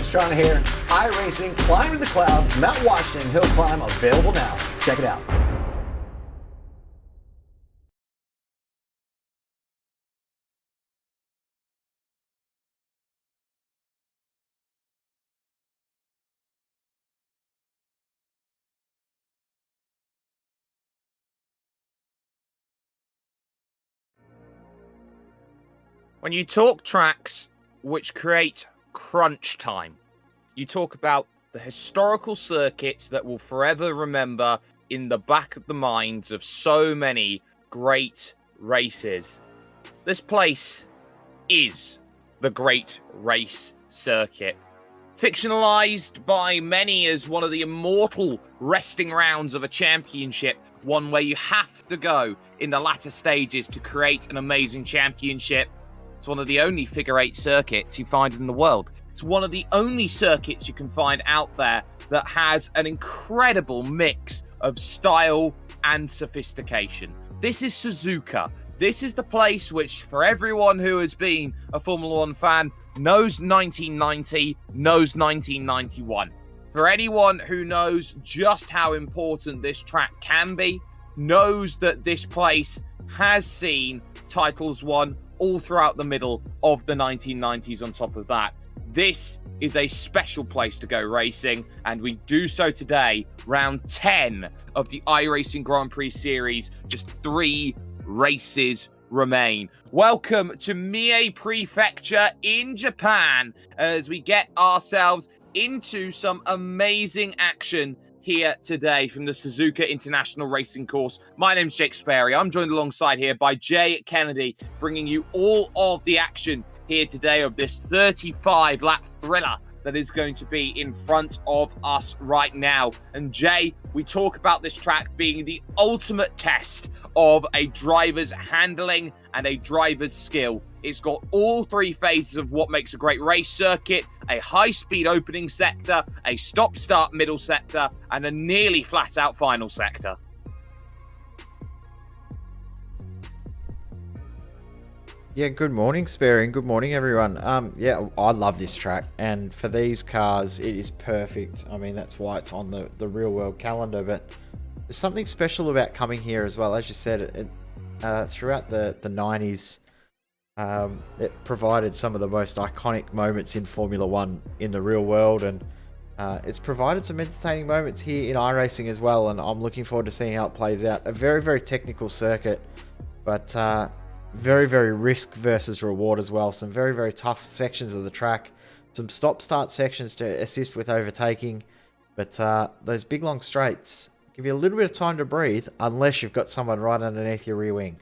Strong here. iRacing, Climb to the Clouds, Mount Washington Hill Climb, available now. Check it out. When you talk tracks which create crunch time, you talk about the historical circuits that will forever remember in the back of the minds of so many great races. This place is the Great Race Circuit. Fictionalized by many as one of the immortal resting rounds of a championship, one where you have to go in the latter stages to create an amazing championship. It's one of the only figure eight circuits you find in the world. It's one of the only circuits you can find out there that has an incredible mix of style and sophistication. This is Suzuka. This is the place which, for everyone who has been a Formula One fan, knows 1990, knows 1991. For anyone who knows just how important this track can be, knows that this place has seen titles won all throughout the middle of the 1990s on top of that. This is a special place to go racing, and we do so today, round 10 of the iRacing Grand Prix Series. Just 3 races remain. Welcome to Mie Prefecture in Japan as we get ourselves into some amazing action here today from the Suzuka International Racing Course. My name's Jake Sperry. I'm joined alongside here by Jay Kennedy, bringing you all of the action here today of this 35-lap thriller that is going to be in front of us right now. And Jay, we talk about this track being the ultimate test of a driver's handling and a driver's skill. It's got all 3 phases of what makes a great race circuit: a high-speed opening sector, a stop-start middle sector, and a nearly flat-out final sector. Yeah, good morning, Sperry, and good morning, everyone. Yeah, I love this track, and for these cars, it is perfect. I mean, that's why it's on the real-world calendar, but there's something special about coming here as well. As you said, throughout the 90s, it provided some of the most iconic moments in Formula One in the real world, and it's provided some entertaining moments here in iRacing as well, and I'm looking forward to seeing how it plays out. A very, very technical circuit, but very, very risk versus reward as well. Some very, very tough sections of the track, some stop-start sections to assist with overtaking, but those big long straights give you a little bit of time to breathe unless you've got someone right underneath your rear wing.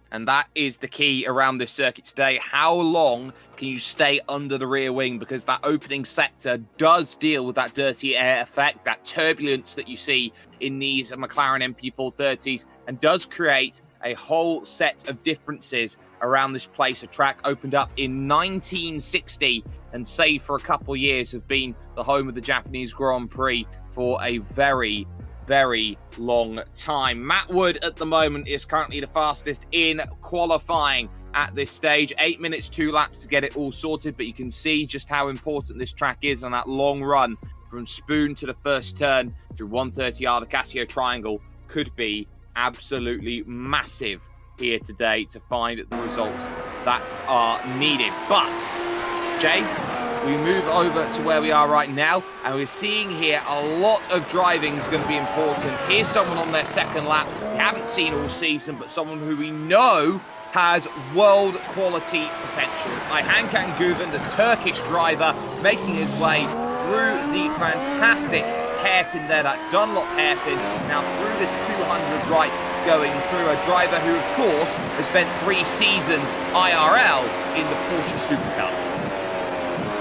And that is the key around this circuit today. How long can you stay under the rear wing? Because that opening sector does deal with that dirty air effect, that turbulence that you see in these McLaren MP430s, and does create a whole set of differences around this place. A track opened up in 1960 and, save for a couple of years, have been the home of the Japanese Grand Prix for a very, very long time. Matt Wood at the moment is currently the fastest in qualifying at this stage. 8 minutes, 2 laps to get it all sorted, but you can see just how important this track is on that long run from Spoon to the first turn through 130R. The Casio Triangle could be absolutely massive here today to find the results that are needed. But, Jay, we move over to where we are right now, and we're seeing here a lot of driving is going to be important. Here's someone on their second lap we haven't seen all season, but someone who we know has world quality potential. It's Ayhan Guven, the Turkish driver, making his way through the fantastic hairpin there, that Dunlop hairpin, now through this 200 right, going through. A driver who, of course, has spent 3 seasons IRL in the Porsche Supercup.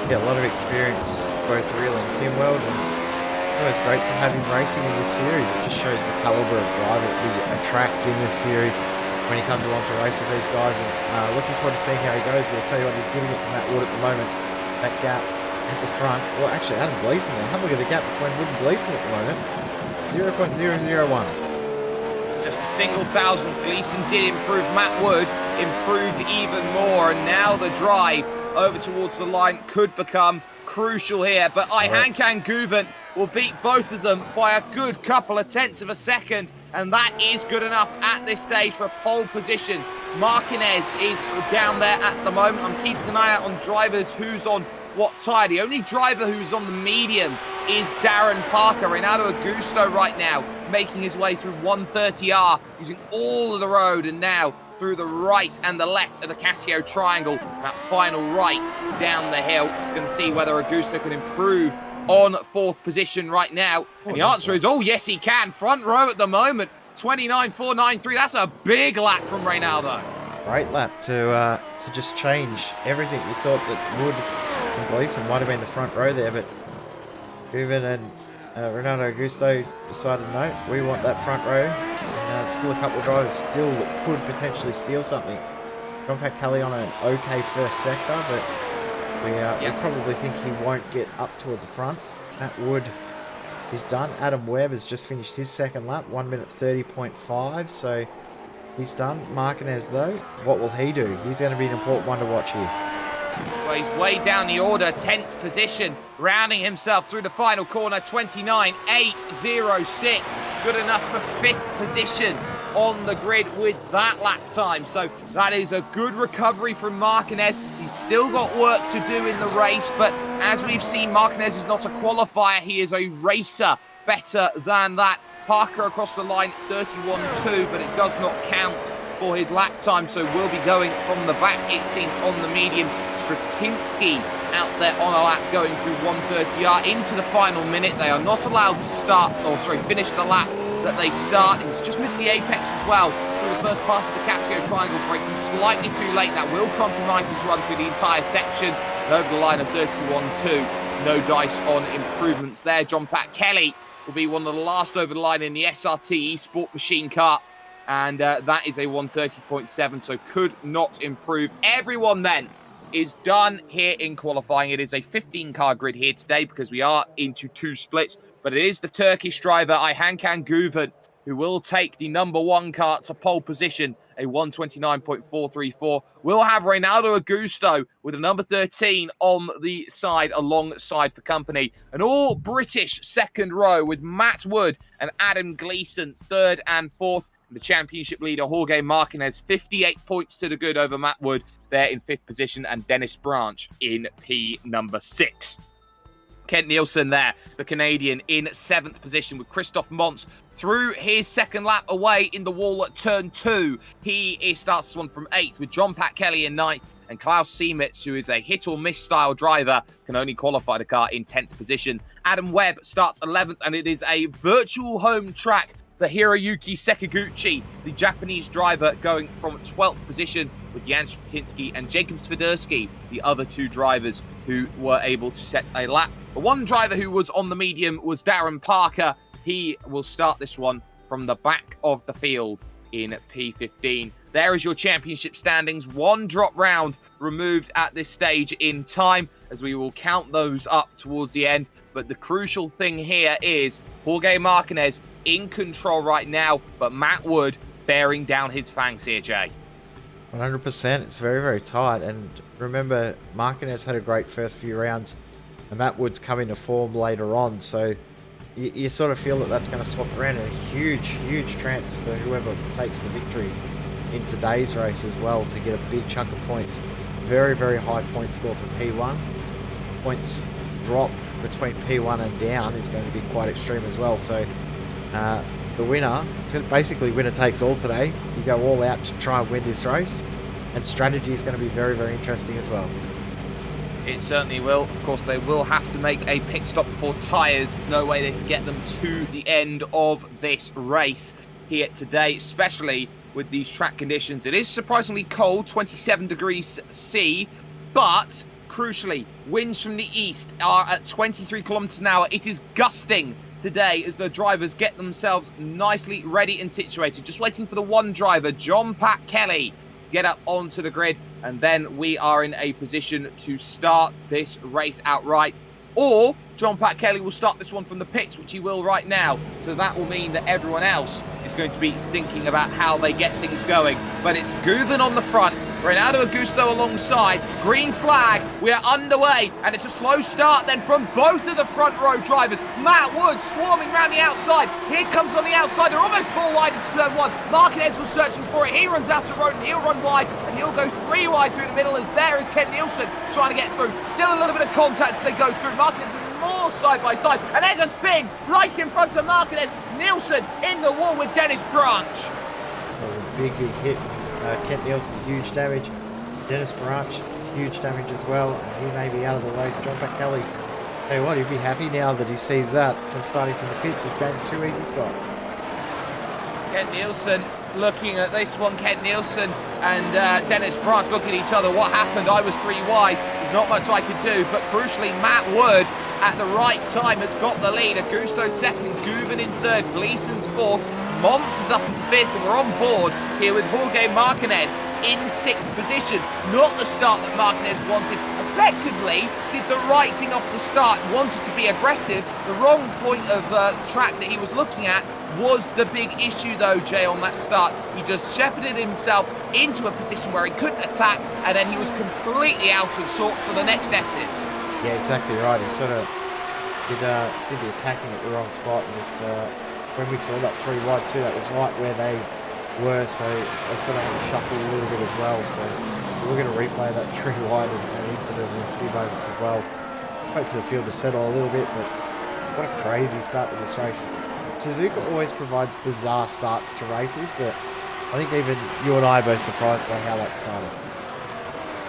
Yeah, a lot of experience, both real and sim world, and it's great to have him racing in this series. It just shows the caliber of driver that we attract in this series when he comes along to race with these guys, and looking forward to seeing how he goes. But I'll tell you what, he's giving it to Matt Wood at the moment. That gap at the front, well, actually Adam Gleason there. Have a look at the gap between Wood and Gleason at the moment. 0.001. Just a single thousandth. Gleason did improve. Matt Wood improved even more, and now the drive over towards the line could become crucial here. But Ihan Guven will beat both of them by a good couple of tenths of a second. And that is good enough at this stage for pole position. Martinez is down there at the moment. I'm keeping an eye out on drivers who's on what tyre. The only driver who's on the medium is Darren Parker. Renato Augusto right now making his way through 130R, using all of the road, and now through the right and the left of the Casio triangle. That final right down the hill. Just going to see whether Augusto can improve on 4th position right now. And the answer is, oh, yes, he can. Front row at the moment, 29.493. That's a big lap from Reynaldo. Great lap to just change everything. We thought that Wood and Gleason might have been the front row there, but Guven and Renato Augusto decided, no, we want that front row. Still a couple of drivers still could potentially steal something. John Pat Kelly on an okay first sector, but we probably think he won't get up towards the front. Matt Wood is done. Adam Webb has just finished his second lap, 1 minute 30.5, so he's done. Martinez, though, what will he do? He's going to be an important one to watch here. Well, he's way down the order, 10th position, rounding himself through the final corner, 29.806. Good enough for 5th position on the grid with that lap time. So that is a good recovery from Martinez. He's still got work to do in the race, but as we've seen, Martinez is not a qualifier. He is a racer. Better than that. Parker across the line, 31.2, but it does not count for his lap time, so we'll be going from the back, it seems, on the medium. Stratinsky out there on a lap going through 130R into the final minute. They are not allowed to finish the lap that they start. He's just missed the apex as well through the first pass of the Casio triangle, braking slightly too late. That will compromise his run through the entire section. Over the line of 31.2. No dice on improvements there. John Pat Kelly will be one of the last over the line in the SRT eSport machine car. And that is a 130.7, so could not improve. Everyone then is done here in qualifying. It is a 15-car grid here today because we are into 2 splits. But it is the Turkish driver, Ihan Guven, who will take the number 1 car to pole position, a 129.434. We'll have Reynaldo Augusto with a number 13 on the side alongside for company. An all-British second row with Matt Wood and Adam Gleason, 3rd and 4th. The championship leader, Jorge Martinez, 58 points to the good over Matt Wood there in 5th position, and Dennis Branch in P number 6. Kent Nielsen there, the Canadian, in 7th position with Christoph Mons through his second lap away in the wall at turn 2. He starts this one from 8th with John Pat Kelly in 9th, and Klaus Siemitz, who is a hit-or-miss style driver, can only qualify the car in 10th position. Adam Webb starts 11th, and it is a virtual home track for Hiroyuki Sekiguchi, the Japanese driver, going from 12th position with Jan Stratinsky and Jacob Swiderski, the other 2 drivers who were able to set a lap. The one driver who was on the medium was Darren Parker. He will start this one from the back of the field in P15. There is your championship standings. 1 drop round removed at this stage in time, as we will count those up towards the end. But the crucial thing here is Jorge Martinez in control right now, but Matt Wood bearing down his fangs here, Jay. 100%. It's very, very tight. And remember, Martinez had a great first few rounds, and Matt Wood's coming to form later on. So you sort of feel that that's going to swap around, and a huge, huge chance for whoever takes the victory in today's race as well to get a big chunk of points. Very, very high point score for P1. Points drop between P1 and down is going to be quite extreme as well. So the winner, it's basically winner takes all today. You go all out to try and win this race, and strategy is going to be very, very interesting as well. It certainly will. Of course, they will have to make a pit stop for tyres. There's no way they can get them to the end of this race here today, especially with these track conditions. It is surprisingly cold, 27 degrees C, but crucially, winds from the east are at 23 kilometers an hour. It is gusting today as the drivers get themselves nicely ready and situated. Just waiting for the one driver, John Pat Kelly, get up onto the grid, and then we are in a position to start this race outright. Or John Pat Kelly will start this one from the pits, which he will right now. So that will mean that everyone else is going to be thinking about how they get things going. But it's Guven on the front, Ronaldo Augusto alongside. Green flag. We are underway. And it's a slow start then from both of the front row drivers. Matt Wood swarming around the outside. Here comes on the outside. They're almost full wide into turn one. Martinez was searching for it. He runs out of road and he'll run wide. And he'll go 3 wide through the middle as there is Ken Nielsen trying to get through. Still a little bit of contact as they go through. Martinez more side by side. And there's a spin right in front of Martinez. Nielsen in the wall with Dennis Branch. That was a big hit. Kent Nielsen, huge damage. Dennis Branch, huge damage as well. And he may be out of the race. John Kelly, hey, what, he'll be happy now that he sees that from starting from the pits. He's gained 2 easy spots. Kent Nielsen looking at this one. Kent Nielsen and Dennis Branch looking at each other. What happened? I was 3 wide. There's not much I could do. But crucially, Matt Wood at the right time has got the lead. Augusto second, Guven in third, Gleason's fourth. Mons is up into fifth, and we're on board here with Jorge Martinez in 6th position. Not the start that Martinez wanted. Effectively did the right thing off the start, wanted to be aggressive. The wrong point of track that he was looking at was the big issue though, Jay, on that start. He just shepherded himself into a position where he couldn't attack, and then he was completely out of sorts for the next S's. Yeah, exactly right. He sort of did the attacking at the wrong spot, and just when we saw that 3 wide too, that was right where they were, so they sort of had to shuffle a little bit as well. So we're going to replay that 3 wide and into in a few moments as well. Hope for the field to settle a little bit, but what a crazy start to this race. Suzuka always provides bizarre starts to races, but I think even you and I are both surprised by how that started.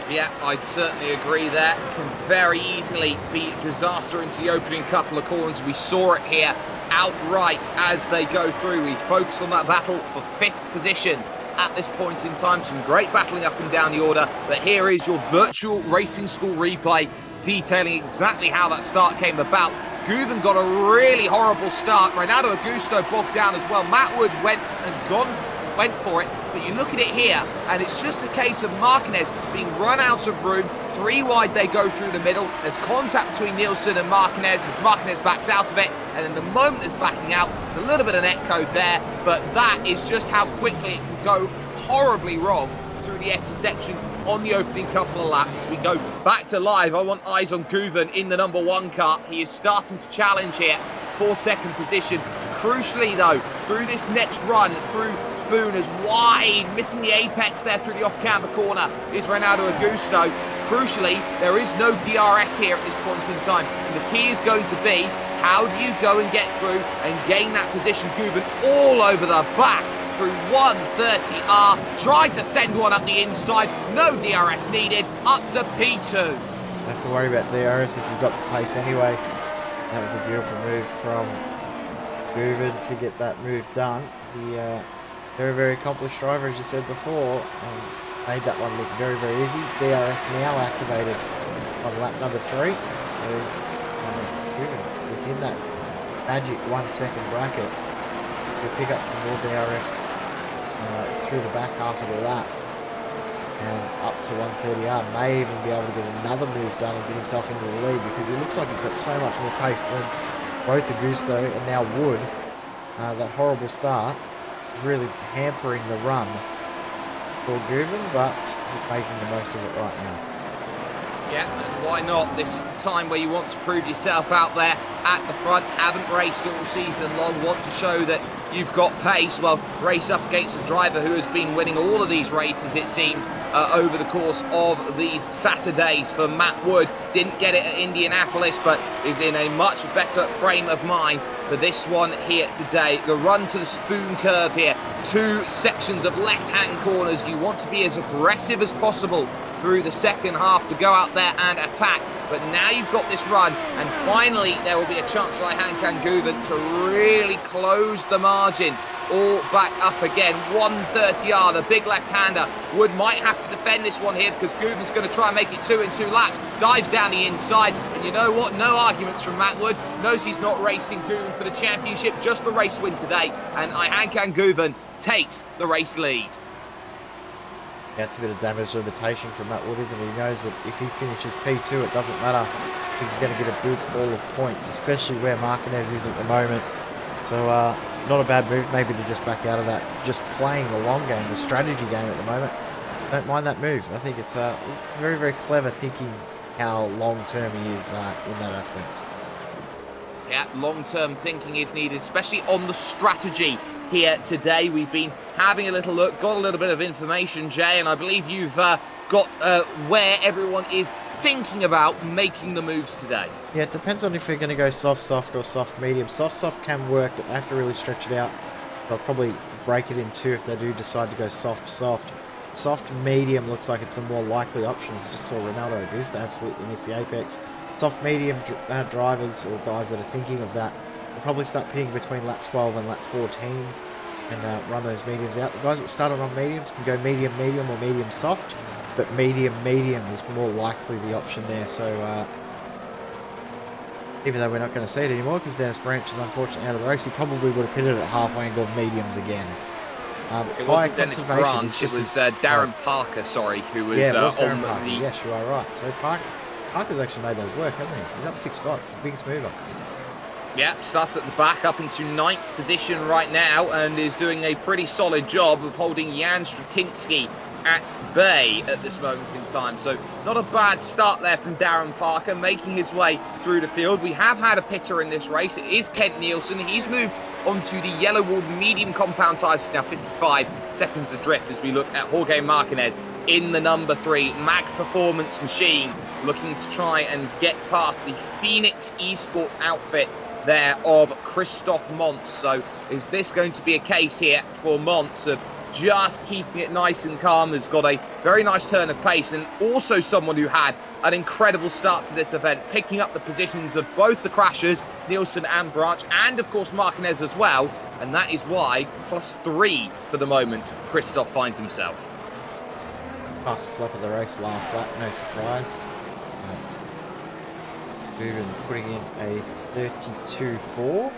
Yeah, I certainly agree there. Can very easily be a disaster into the opening couple of corners. We saw it here outright as they go through. We focus on that battle for 5th position at this point in time. Some great battling up and down the order, but here is your virtual racing school replay detailing exactly how that start came about. Guven got a really horrible start. Ronaldo Augusto bogged down as well. Matt Wood went for it, but you look at it here and it's just a case of Martinez being run out of room. 3 wide they go through the middle. There's contact between Nielsen and Martinez as Martinez backs out of it, and then the moment it's backing out, there's a little bit of net code there, but that is just how quickly it can go horribly wrong through the S section on the opening couple of laps. As we go back to live, I want eyes on Guven in the number 1 car. He is starting to challenge here for 2nd position. Crucially though, through this next run, through Spooners wide, missing the apex there through the off-camber corner, is Ronaldo Augusto. Crucially, there is no DRS here at this point in time. And the key is going to be, how do you go and get through and gain that position? Guven all over the back through 130R, trying to send one up the inside. No DRS needed, up to P2. Don't have to worry about DRS if you've got the pace anyway. That was a beautiful move from Guven to get that move done. The very, very accomplished driver, as you said before, made that one look very, very easy. DRS now activated on lap number 3. So Guven within that magic 1 second bracket will pick up some more DRS through the back half of the lap and up to 130R. May even be able to get another move done and get himself into the lead, because it looks like he's got so much more pace than both Augusto and now Wood. That horrible start really hampering the run for Guven, but he's making the most of it right now. Yeah, and why not? This is the time where you want to prove yourself out there at the front. Haven't raced all season long, want to show that you've got pace. Well, race up against a driver who has been winning all of these races, it seems, over the course of these Saturdays. For Matt Wood, didn't get it at Indianapolis, but is in a much better frame of mind for this one here today. The run to the spoon curve here, 2 sections of left-hand corners. You want to be as aggressive as possible through the second half to go out there and attack. But now you've got this run, and finally there will be a chance for Johan Guven to really close the margin. All back up again, 130R, the big left-hander. Wood might have to defend this one here because Guven's going to try and make it 2 in 2 laps. Dives down the inside, and you know what? No arguments from Matt Wood. Knows he's not racing Guven for the championship, just the race win today. And Johan Guven takes the race lead. Yeah, it's a bit of damage limitation from Matt Wood, isn't it? He knows that if he finishes P2, it doesn't matter because he's going to get a big ball of points, especially where Martinez is at the moment. So, not a bad move maybe to just back out of that. Just playing the long game, the strategy game at the moment. don't mind that move. I think it's very, very clever thinking how long-term he is in that aspect. Yeah, long-term thinking is needed, especially on the strategy here today. We've been having a little look, got a little bit of information, Jay, and I believe you've got where everyone is thinking about making the moves today. Yeah, it depends on if we're going to go soft or soft medium. Soft can work, but they have to really stretch it out. They'll probably break it in two if they do decide to go soft. Soft medium looks like it's the more likely option. As I just saw Ronaldo Augusta absolutely miss the apex. Soft medium drivers or guys that are thinking of that will probably start pitting between lap 12 and lap 14 and run those mediums out. The guys that started on mediums can go medium or medium soft, but medium is more likely the option there. So even though we're not going to see it anymore because Dennis Branch is unfortunately out of the race, he probably would have pitted at halfway and gone mediums again. It wasn't Dennis Branch, it was Darren Parker, sorry, who was, it was on Parker. the... Yes, you are right. So Parker's actually made those work, hasn't he? He's up 6 spots, biggest mover. Yeah, starts at the back, up into 9th position right now, and is doing a pretty solid job of holding Jan Stratinsky at bay at this moment in time. So not a bad start there from Darren Parker, making his way through the field. We have had a pitter in this race. It is Kent Nielsen. He's moved onto the yellow walled medium compound tyres, now 55 seconds adrift as we look at Jorge Martinez in the number 3 Mag Performance machine, looking to try and get past the Phoenix Esports outfit there of Christoph Montz. So is this going to be a case here for Montz of just keeping it nice and calm? Has got a very nice turn of pace, and also someone who had an incredible start to this event, picking up the positions of both the crashers, Nielsen and Branch, and of course Martinez as well, and that is why +3 for the moment Christoph finds himself. Fastest lap of the race last lap, no surprise. Gleason putting in a 32.4.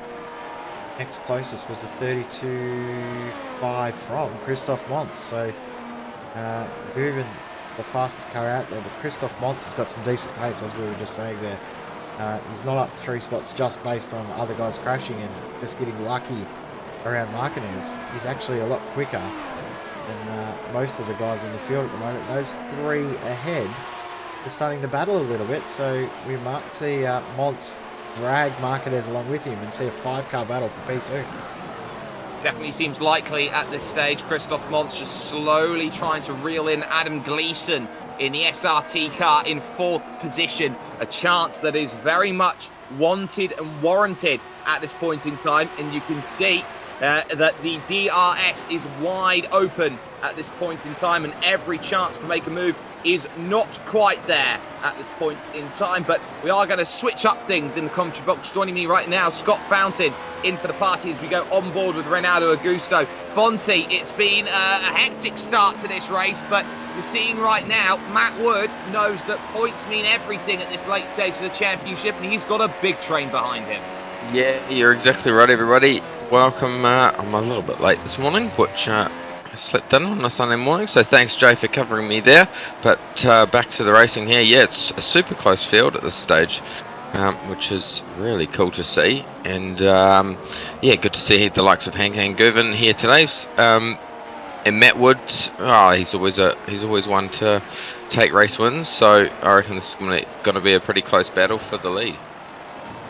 Next closest was a 32.5 from Christoph Montz. So Gleason, the fastest car out there, but Christoph Montz has got some decent pace, as we were just saying there. He's not up 3 spots just based on other guys crashing and just getting lucky around Martinez. He's actually a lot quicker than most of the guys in the field at the moment. Those 3 ahead are starting to battle a little bit, so we might see Montz drag Martinez along with him and see a 5-car battle for P2. Definitely seems likely at this stage. Christoph Montz just slowly trying to reel in Adam Gleason in the SRT car in 4th position. A chance that is very much wanted and warranted at this point in time. And you can see that the DRS is wide open at this point in time, and every chance to make a move is not quite there at this point in time. But we are going to switch up things in the commentary box. Joining me right now, Scott Fountain in for the party as we go on board with Ronaldo Augusto. Fonzie, it's been a hectic start to this race, but we're seeing right now Matt Wood knows that points mean everything at this late stage of the championship, and he's got a big train behind him. Yeah, you're exactly right, everybody. Welcome. I'm a little bit late this morning, which I slept in on a Sunday morning, so thanks, Jay, for covering me there. But back to the racing here. Yeah, it's a super close field at this stage, which is really cool to see. And yeah, good to see the likes of Hank Guvin here today. And Matt Wood, he's always one to take race wins. So I reckon this is going to be a pretty close battle for the lead.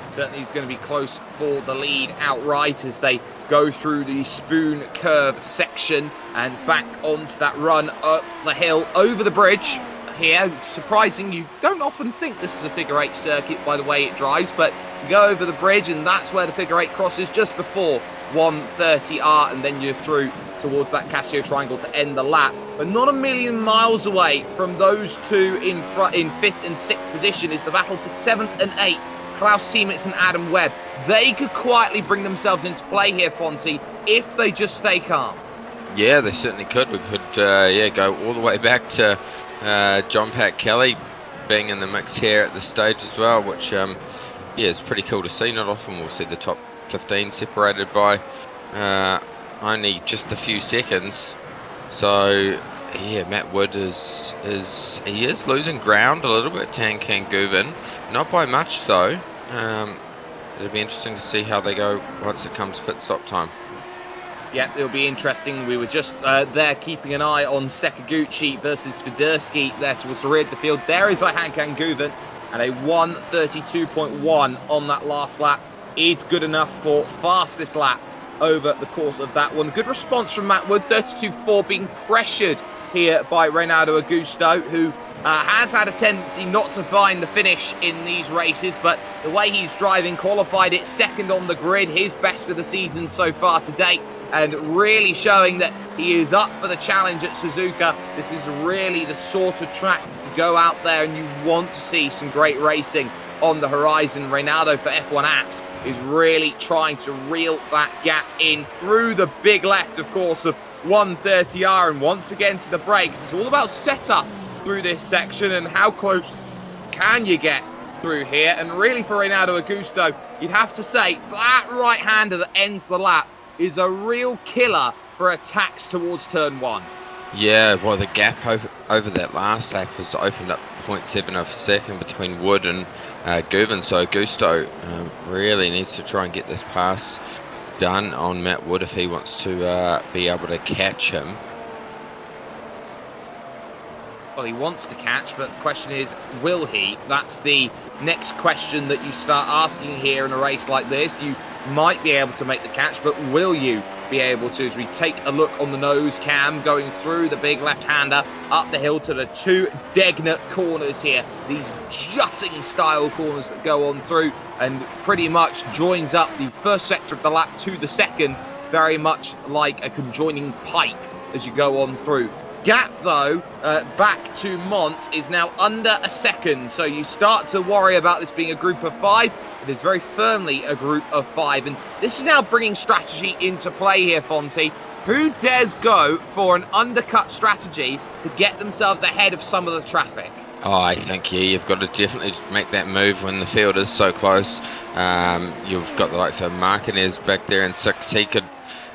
Certainly is going to be close for the lead outright as they go through the spoon curve section and back onto that run up the hill over the bridge here. Surprising, you don't often think this is a figure 8 circuit by the way it drives, but you go over the bridge and that's where the figure 8 crosses just before 130R, and then you're through towards that Casio triangle to end the lap. But not a million miles away from those two in front in 5th and 6th position is the battle for 7th and 8th. Klaus Siemitz and Adam Webb. They could quietly bring themselves into play here, Fonzie, if they just stay calm. Yeah, they certainly could. We could go all the way back to John Pat Kelly being in the mix here at this stage as well, which is pretty cool to see. Not often we'll see the top 15 separated by only just a few seconds. So yeah, Matt Wood is losing ground a little bit to Hank Guvin. Not by much though. It'll be interesting to see how they go once it comes pit stop time. Yeah, it'll be interesting. We were just there keeping an eye on Sekaguchi versus Swiderski there towards the rear of the field. There is Hankan Guven, and a 1:32.1 on that last lap is good enough for fastest lap over the course of that one. Good response from Matt Wood, 32.4, being pressured here by Reynaldo Augusto, who has had a tendency not to find the finish in these races, but the way he's driving, qualified it second on the grid, his best of the season so far to date, and really showing that he is up for the challenge at Suzuka. This is really the sort of track you go out there and you want to see some great racing on the horizon. Reynaldo for F1 Apps is really trying to reel that gap in through the big left, of course, of 130R, and once again to the brakes. It's all about setup through this section and how close can you get through here. And really for Reynaldo Augusto, you'd have to say that right-hander that ends the lap is a real killer for attacks towards turn 1. Yeah, well, the gap over that last lap was opened up 0.7 of a second between Wood and Guven, so Augusto really needs to try and get this pass done on Matt Wood if he wants to be able to catch him. Well, he wants to catch, but the question is, will he? That's the next question that you start asking here in a race like this. You might be able to make the catch, but will you be able to? As we take a look on the nose cam, going through the big left-hander, up the hill to the 2 Degner corners here. These jutting style corners that go on through and pretty much joins up the first sector of the lap to the second, very much like a conjoining pipe as you go on through. Gap, though, back to Mont is now under a second, so you start to worry about this being a group of 5. It is very firmly a group of 5, and this is now bringing strategy into play here, Fonty. Who dares go for an undercut strategy to get themselves ahead of some of the traffic? Oh, I think, yeah, you've got to definitely make that move when the field is so close. You've got the likes of Martinez back there in 6. He could,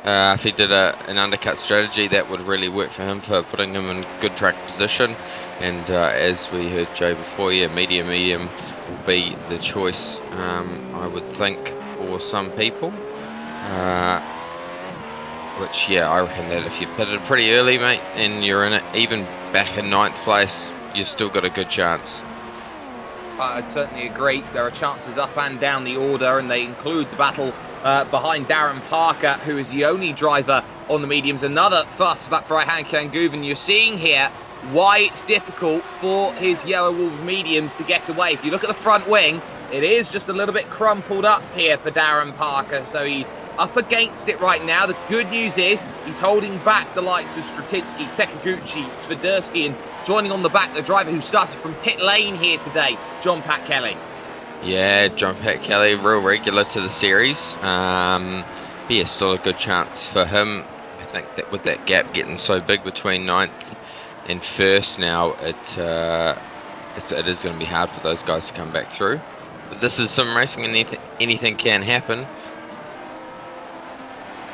if he did an undercut strategy, that would really work for him, for putting him in good track position. And as we heard Joe before, yeah, medium will be the choice, I would think, for some people. Which, yeah, I reckon that if you pitted pretty early, mate, and you're in it, even back in 9th place, you've still got a good chance. I'd certainly agree. There are chances up and down the order, and they include the battle behind Darren Parker, who is the only driver on the mediums. Another fastest lap for Hankan Guven. You're seeing here why it's difficult for his Yellow Wolf mediums to get away. If you look at the front wing, it is just a little bit crumpled up here for Darren Parker, so he's up against it right now. The good news is he's holding back the likes of Stratitsky, Sekaguchi, Swiderski, and joining on the back, the driver who started from pit lane here today, John Pat Kelly. Yeah, John Pat Kelly, real regular to the series. Yeah, still a good chance for him. I think that with that gap getting so big between 9th and 1st now, it is going to be hard for those guys to come back through. But this is sim racing, and anything can happen.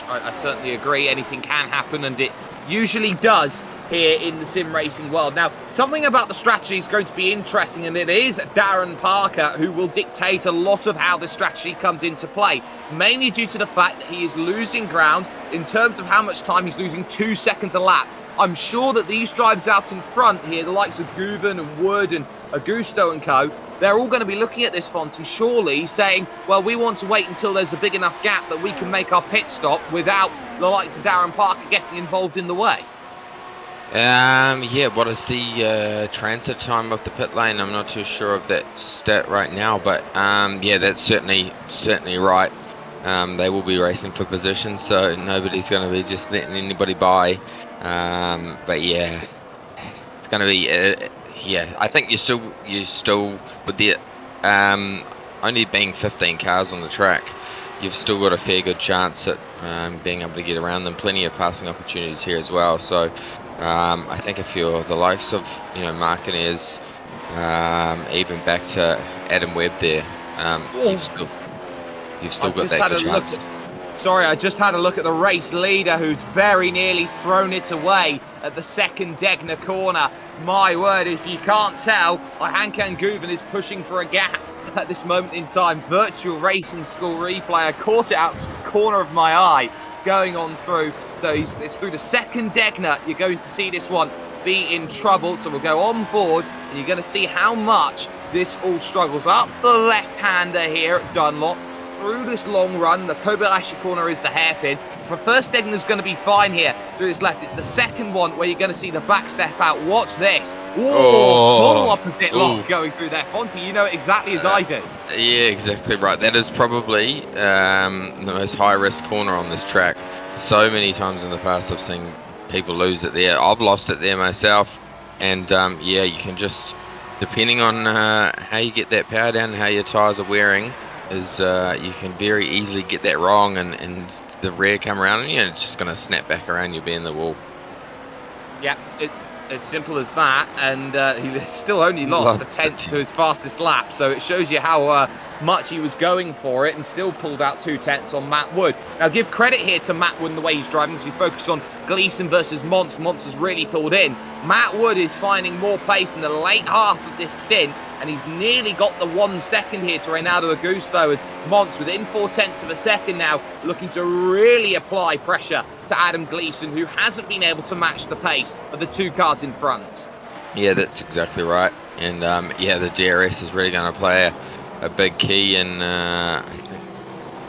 I certainly agree. Anything can happen, and it usually does here in the sim racing world. Now, something about the strategy is going to be interesting, and it is Darren Parker who will dictate a lot of how this strategy comes into play, mainly due to the fact that he is losing ground in terms of how much time he's losing, 2 seconds a lap. I'm sure that these drivers out in front here, the likes of Guven and Wood and Augusto and co, they're all going to be looking at this, Fonty, surely saying, well, we want to wait until there's a big enough gap that we can make our pit stop without the likes of Darren Parker getting involved in the way. Yeah, what is the transit time of the pit lane? I'm not too sure of that stat right now, but yeah, that's certainly right. They will be racing for position, so nobody's going to be just letting anybody by. But yeah, it's going to be yeah. I think you still with the only being 15 cars on the track, you've still got a fair good chance at being able to get around them. Plenty of passing opportunities here as well. So I think if you're the likes of Martinez, even back to Adam Webb there, you've still got that good chance. Sorry, I just had a look at the race leader who's very nearly thrown it away at the second Degner corner. My word, if you can't tell, Hankan Guven is pushing for a gap at this moment in time. Virtual Racing School replay, I caught it out to the corner of my eye. going on through. So it's through the second Degner. You're going to see this one be in trouble. So we'll go on board, and you're going to see how much this all struggles. Up the left-hander here at Dunlop, through this long run. The Kubernetes Corner is the hairpin. The first Degner's going to be fine here through this left. It's the second one where you're going to see the back step out. Watch this. Full opposite lock going through there. Fonty, you know it exactly as I do. Yeah, exactly right. That is probably the most high-risk corner on this track. So many times in the past I've seen people lose it there. I've lost it there myself. And yeah, you can just, depending on how you get that power down and how your tyres are wearing, is you can very easily get that wrong, and the rear come around and it's just going to snap back around, you'll be in the wall. Yeah, as simple as that, and he still only lost a tenth to his fastest lap, so it shows you how much he was going for it, and still pulled out 2 tenths on Matt Wood. Now give credit here to Matt Wood and the way he's driving, as we focus on Gleason versus Mons. Mons has really pulled in. Matt Wood is finding more pace in the late half of this stint, and he's nearly got the 1 second here to Reynaldo Augusto, as Mons, within 4 tenths of a second now, looking to really apply pressure to Adam Gleason, who hasn't been able to match the pace of the 2 cars in front. Yeah, that's exactly right. And yeah, the DRS is really going to play a big key in,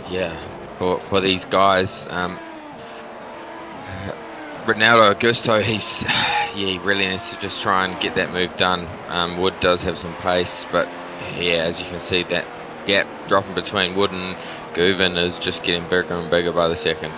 yeah, for these guys. Reynaldo Augusto, he really needs to just try and get that move done. Wood does have some pace, but yeah, as you can see, that gap dropping between Wood and Guven is just getting bigger and bigger by the second.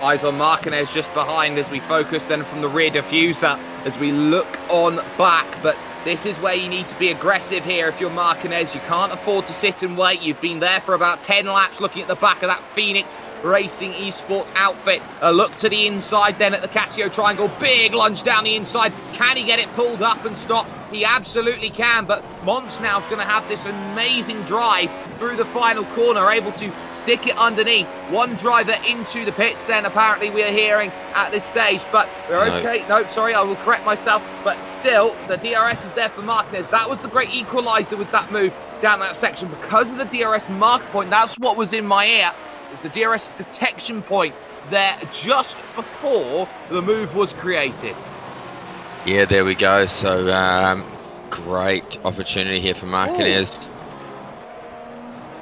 Eyes on Marquez just behind as we focus then from the rear diffuser as we look on back. But this is where you need to be aggressive here if you're Marquez. You can't afford to sit and wait. You've been there for about 10 laps looking at the back of that Phoenix Racing Esports outfit. A look to the inside then at the Casio Triangle. Big lunge down the inside. Can he get it pulled up and stop? He absolutely can, but Mons now is going to have this amazing drive through the final corner, able to stick it underneath. One driver into the pits then, apparently we are hearing at this stage, but we're okay. No, sorry, I will correct myself, but still, the DRS is there for Marquez. That was the great equaliser with that move down that section. Because of the DRS mark point, that's what was in my ear. It's the DRS detection point there just before the move was created. Yeah, there we go. So great opportunity here for Marquez.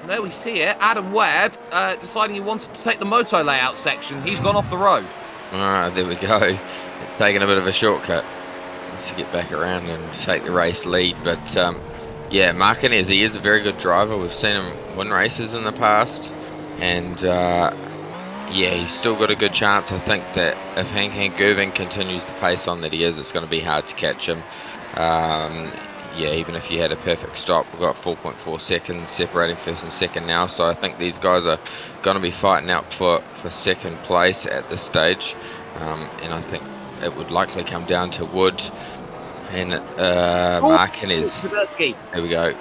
There we see it. Adam Webb deciding he wanted to take the moto layout section. He's gone off the road. Alright, there we go. Taking a bit of a shortcut to get back around and take the race lead. But yeah, Marquez, he is a very good driver. We've seen him win races in the past. And yeah, he's still got a good chance. I think that if Hank Guven continues the pace on that he is, it's going to be hard to catch him. Yeah, even if you had a perfect stop, we've got 4.4 seconds separating first and second now. So I think these guys are going to be fighting out for second place at this stage. And I think it would likely come down to Wood and Marquez. There we go.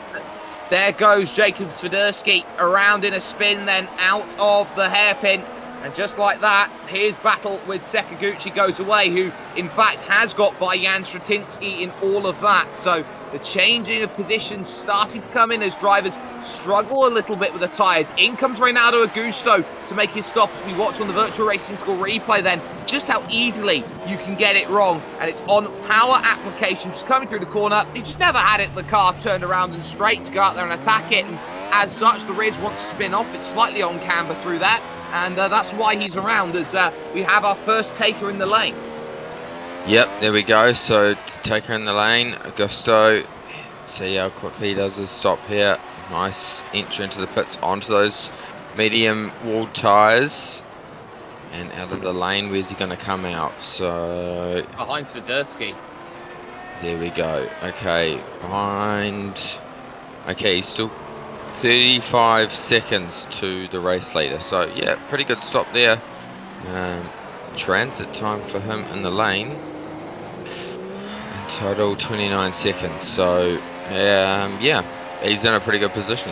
There goes Jacob Swiderski around in a spin, then out of the hairpin. And just like that, his battle with Sekaguchi goes away, who in fact has got by Jan Stratinsky in all of that. So the changing of positions starting to come in as drivers struggle a little bit with the tyres. In comes Reynaldo Augusto to make his stop as we watch on the Virtual Racing School replay then just how easily you can get it wrong. And it's on power application, just coming through the corner. He just never had it, the car turned around and straight to go out there and attack it. And as such, the rears want to spin off. It's slightly on camber through that. And that's why he's around as we have our first taker in the lane. Yep, there we go. So taker in the lane, Augusto. See how quickly he does his stop here. Nice entry into the pits onto those medium walled tyres. And out of the lane, where's he going to come out? So behind Swiderski. There we go. Okay, behind. Okay, he's still 35 seconds to the race leader. So yeah, pretty good stop there. Transit time for him in the lane. In total 29 seconds. So yeah, he's in a pretty good position.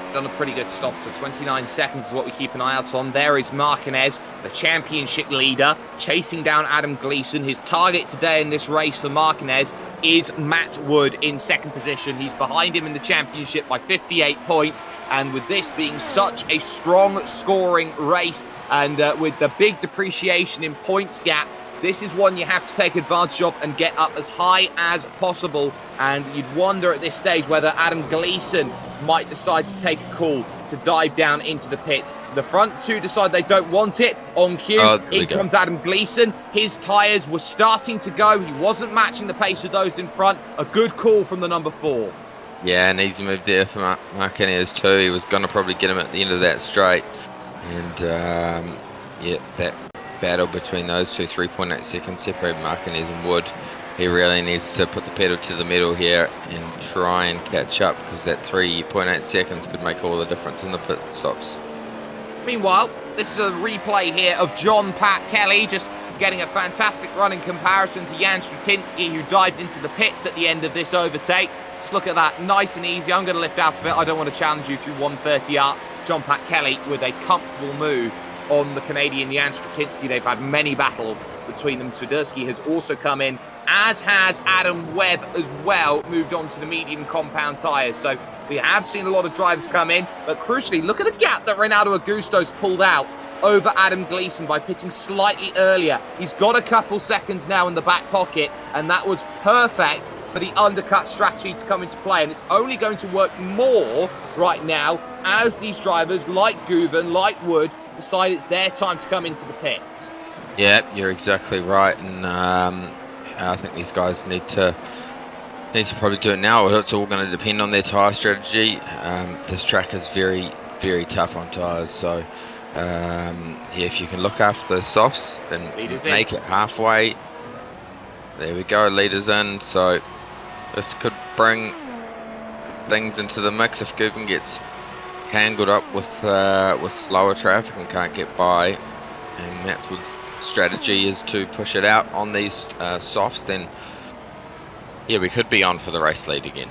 He's done a pretty good stop. So 29 seconds is what we keep an eye out on. There is Marquez, the championship leader, chasing down Adam Gleason. His target today in this race for Marquez is Matt Wood in second position. He's behind him in the championship by 58 points. And with this being such a strong scoring race and with the big depreciation in points gap, this is one you have to take advantage of and get up as high as possible. And you'd wonder at this stage whether Adam Gleason might decide to take a call to dive down into the pits. The front two decide they don't want it. On cue, in comes Adam Gleason. His tyres were starting to go. He wasn't matching the pace of those in front. A good call from the number 4. Yeah, an easy move there for Marquinhos too. He was going to probably get him at the end of that straight. And yeah, that battle between those two, 3.8 seconds separated Marquinhos and Wood. He really needs to put the pedal to the metal here and try and catch up, because that 3.8 seconds could make all the difference in the pit stops. Meanwhile, this is a replay here of John Pat Kelly just getting a fantastic run in comparison to Jan Strutinsky, who dived into the pits at the end of this overtake. Just look at that, nice and easy. I'm going to lift out of it. I don't want to challenge you through 130R. John Pat Kelly with a comfortable move on the Canadian Jan Strutinsky. They've had many battles between them. Swiderski has also come in, as has Adam Webb as well, moved on to the medium compound tyres. So we have seen a lot of drivers come in, but crucially, look at the gap that Renato Augusto's pulled out over Adam Gleason by pitting slightly earlier. He's got a couple seconds now in the back pocket, and that was perfect for the undercut strategy to come into play. And it's only going to work more right now as these drivers like Guven, like Wood, decide it's their time to come into the pits. Yeah, you're exactly right, and I think these guys need to probably do it now. It's all going to depend on their tyre strategy. This track is very, very tough on tyres, so yeah, if you can look after those softs and make it halfway. There we go, leaders in. So this could bring things into the mix if Guven gets tangled up with slower traffic and can't get by, and that's what strategy is, to push it out on these softs. Then yeah, we could be on for the race lead again.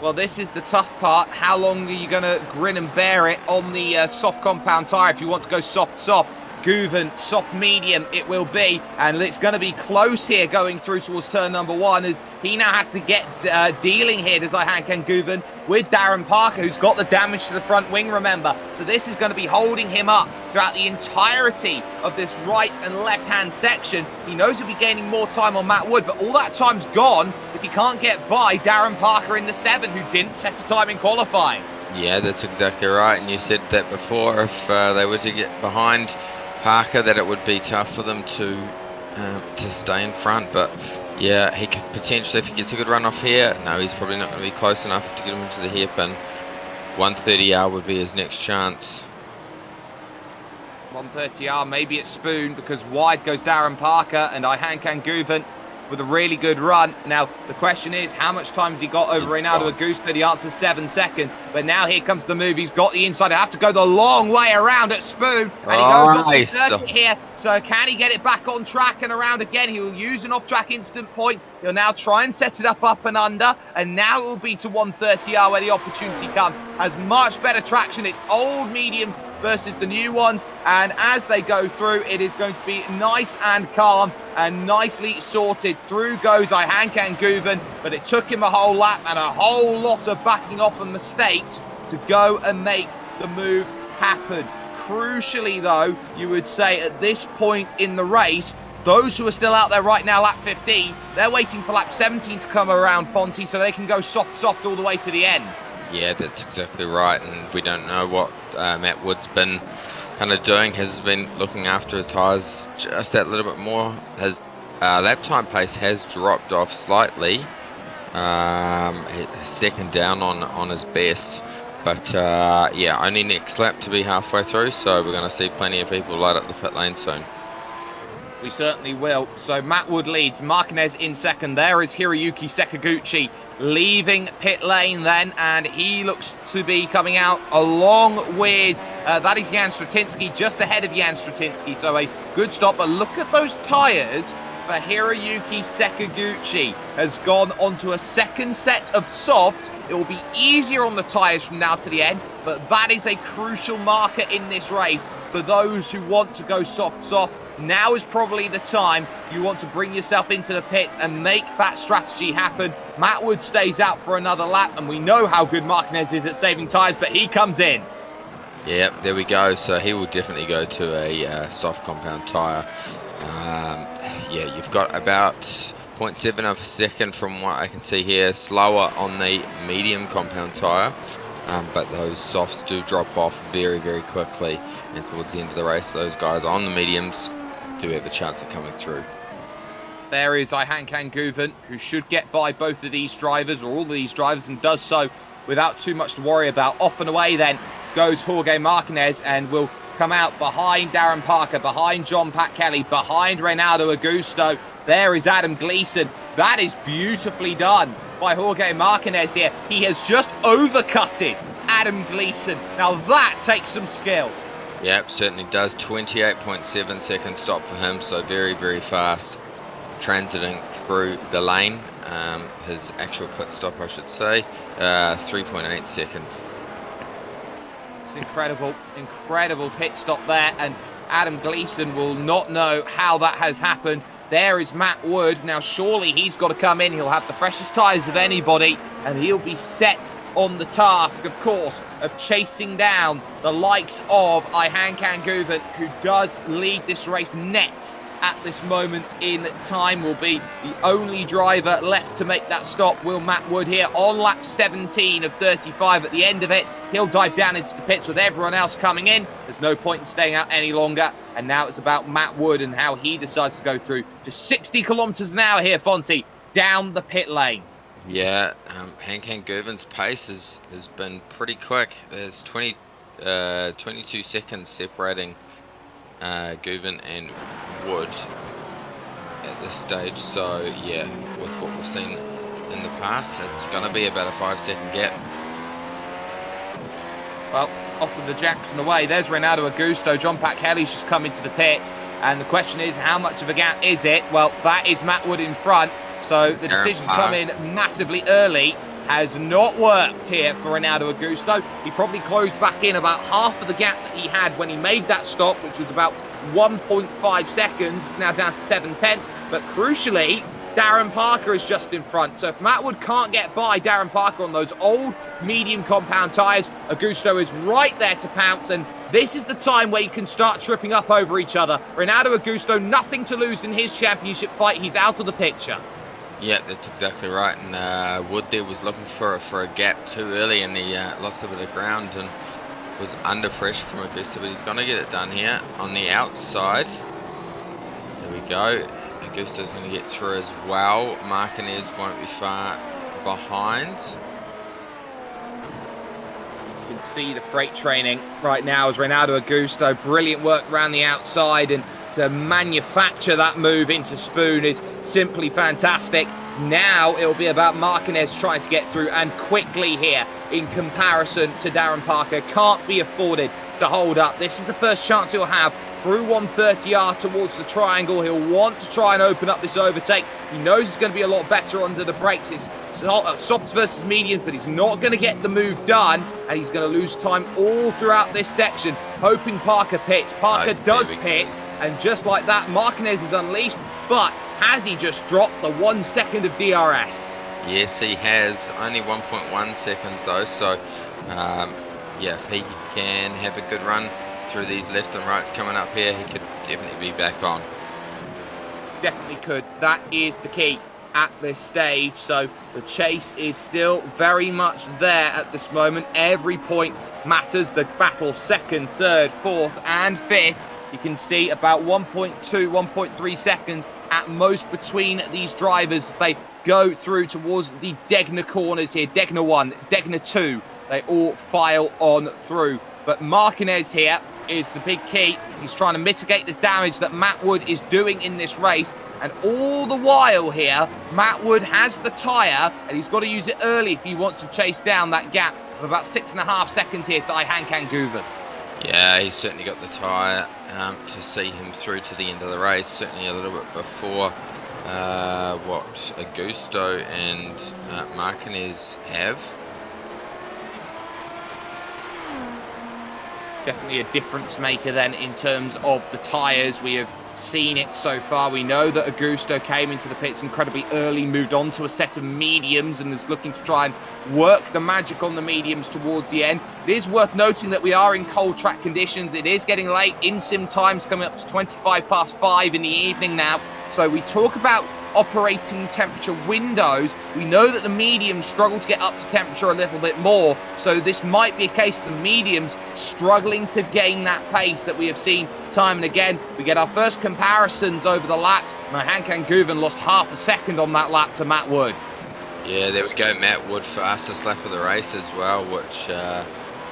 Well, this is the tough part. How long are you going to grin and bear it on the soft compound tyre if you want to go soft? Guven, soft medium it will be, and it's going to be close here going through towards turn number 1, as he now has to get dealing here, does Hankan Guven, with Darren Parker, who's got the damage to the front wing, remember. So this is going to be holding him up throughout the entirety of this right and left hand section. He knows he'll be gaining more time on Matt Wood, but all that time's gone if he can't get by Darren Parker in the 7, who didn't set a time in qualifying. Yeah, that's exactly right, and you said that before, if they were to get behind Parker, that it would be tough for them to stay in front. But yeah, he could potentially, if he gets a good run off here, no, he's probably not going to be close enough to get him into the hairpin. 130R would be his next chance. 130R, maybe it's Spoon, because wide goes Darren Parker, and Hankan Guven with a really good run. Now, the question is, how much time has he got over Renato Augusto? The answer is 7 seconds. But now here comes the move. He's got the inside. I have to go the long way around at Spoon. And he goes on the circuit here. So can he get it back on track and around again? He'll use an off-track instant point. He'll now try and set it up and under. And now it will be to 130R where the opportunity comes. Has much better traction. It's old mediums versus the new ones. And as they go through, it is going to be nice and calm and nicely sorted. Through goes Hankan Guven, but it took him a whole lap and a whole lot of backing off and mistakes to go and make the move happen. Crucially, though, you would say at this point in the race, those who are still out there right now, lap 15, they're waiting for lap 17 to come around, Fonty, so they can go soft all the way to the end. Yeah, that's exactly right, and we don't know what Matt Wood's been kind of doing. Has been looking after his tyres just that little bit more. His lap time pace has dropped off slightly, second down on his best. But yeah, only next lap to be halfway through, so we're going to see plenty of people light up the pit lane soon. We certainly will. So Matt Wood leads, Marquez in second. There is Hiroyuki Sakaguchi leaving pit lane then, and he looks to be coming out along with, that is Jan Strutinsky, just ahead of Jan Strutinsky. So a good stop, but look at those tyres for Hiroyuki Sakaguchi. Has gone onto a second set of softs. It will be easier on the tyres from now to the end, but that is a crucial marker in this race. for those who want to go soft, now is probably the time you want to bring yourself into the pits and make that strategy happen. Matt Wood stays out for another lap, and we know how good Martinez is at saving tyres, but he comes in. Yeah, there we go. So he will definitely go to a soft compound tyre. Yeah, you've got about 0.7 of a second from what I can see here. Slower on the medium compound tyre. But those softs do drop off very, very quickly. And towards the end of the race, those guys on the mediums do have a chance of coming through. There is Ihan Guven, who should get by both of these drivers, or all of these drivers, and does so without too much to worry about. Off and away then goes Jorge Martinez, and will come out behind Darren Parker, behind John Pat Kelly, behind Reynaldo Augusto. There is Adam Gleason. That is beautifully done by Jorge Martinez here. He has just overcutted Adam Gleason. Now that takes some skill. Yep, certainly does. 28.7 second stop for him, so very, very fast. Transiting through the lane. His actual pit stop, I should say, 3.8 seconds. It's incredible pit stop there, and Adam Gleason will not know how that has happened. There is Matt Wood. Now surely he's got to come in. He'll have the freshest tyres of anybody, and he'll be set on the task, of course, of chasing down the likes of Ihan Guven, who does lead this race net at this moment in time. Will be the only driver left to make that stop. Will Matt Wood here on lap 17 of 35. At the end of it, he'll dive down into the pits with everyone else coming in. There's no point in staying out any longer. And now it's about Matt Wood and how he decides to go through to 60 kilometers an hour here, Fonty, down the pit lane. Yeah, Ihan Guven's pace has been pretty quick. There's 22 seconds separating Guven and Wood at this stage. So yeah, with what we've seen in the past, it's going to be about a 5-second gap. Well, off with the Jackson away. There's Reynaldo Augusto. John Pat Kelly's just come into the pit. And the question is, how much of a gap is it? Well, that is Matt Wood in front. So the decision to come in massively early has not worked here for Reynaldo Augusto. He probably closed back in about half of the gap that he had when he made that stop, which was about 1.5 seconds. It's now down to 7/10. But crucially, Darren Parker is just in front. So if Matt Wood can't get by Darren Parker on those old medium compound tyres, Augusto is right there to pounce, and this is the time where you can start tripping up over each other. Reynaldo Augusto, nothing to lose in his championship fight. He's out of the picture. Yeah, that's exactly right. And Wood there was looking for a gap too early, and he lost a bit of ground and was under pressure from Augusto, but he's going to get it done here on the outside. There we go. Augusto's going to get through as well. Martinez won't be far behind. You can see the freight training right now as Reynaldo Augusto. Brilliant work around the outside, and to manufacture that move into Spoon is simply fantastic. Now it'll be about Martinez trying to get through, and quickly here in comparison to Darren Parker. Can't be afforded to hold up. This is the first chance he'll have through 130R towards the triangle. He'll want to try and open up this overtake. He knows it's going to be a lot better under the brakes. It's softs versus mediums, but he's not going to get the move done, and he's going to lose time all throughout this section, hoping Parker pits. Parker does pit, and just like that, Martinez is unleashed, but has he just dropped the 1 second of DRS? Yes, he has. Only 1.1 seconds though, so yeah, if he can have a good run through these left and rights coming up here, he could definitely be back on. Definitely could. That is the key at this stage. So the chase is still very much there at this moment. Every point matters. The battle second, third, fourth and fifth. You can see about 1.2, 1.3 seconds at most between these drivers as they go through towards the Degner corners here. Degner 1, Degner 2. They all file on through. But Martinez here is the big key. He's trying to mitigate the damage that Matt Wood is doing in this race. And all the while here, Matt Wood has the tyre, and he's got to use it early if he wants to chase down that gap of about 6.5 seconds here to Ihan Guven. Yeah, he's certainly got the tyre to see him through to the end of the race. Certainly a little bit before what Augusto and Martinez have. Definitely a difference maker then in terms of the tyres. We have seen it so far. We know that Augusto came into the pits incredibly early, moved on to a set of mediums and is looking to try and work the magic on the mediums towards the end. It is worth noting that we are in cold track conditions. It is getting late. In-sim times coming up to 5:25 in the evening now. So we talk about operating temperature windows. We know that the mediums struggle to get up to temperature a little bit more, so this might be a case of the mediums struggling to gain that pace that we have seen time and again. We get our first comparisons over the laps. Hankan Guven lost half a second on that lap to Matt Wood. Yeah, there we go. Matt Wood, fastest lap of the race as well, which,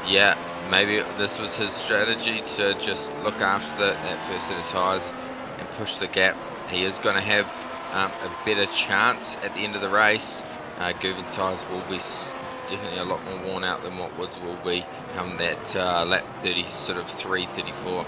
yeah, maybe this was his strategy to just look after that first set of tyres and push the gap. He is going to have a better chance at the end of the race. Guven's tyres will be definitely a lot more worn out than what Woods will be come that lap 33, 34.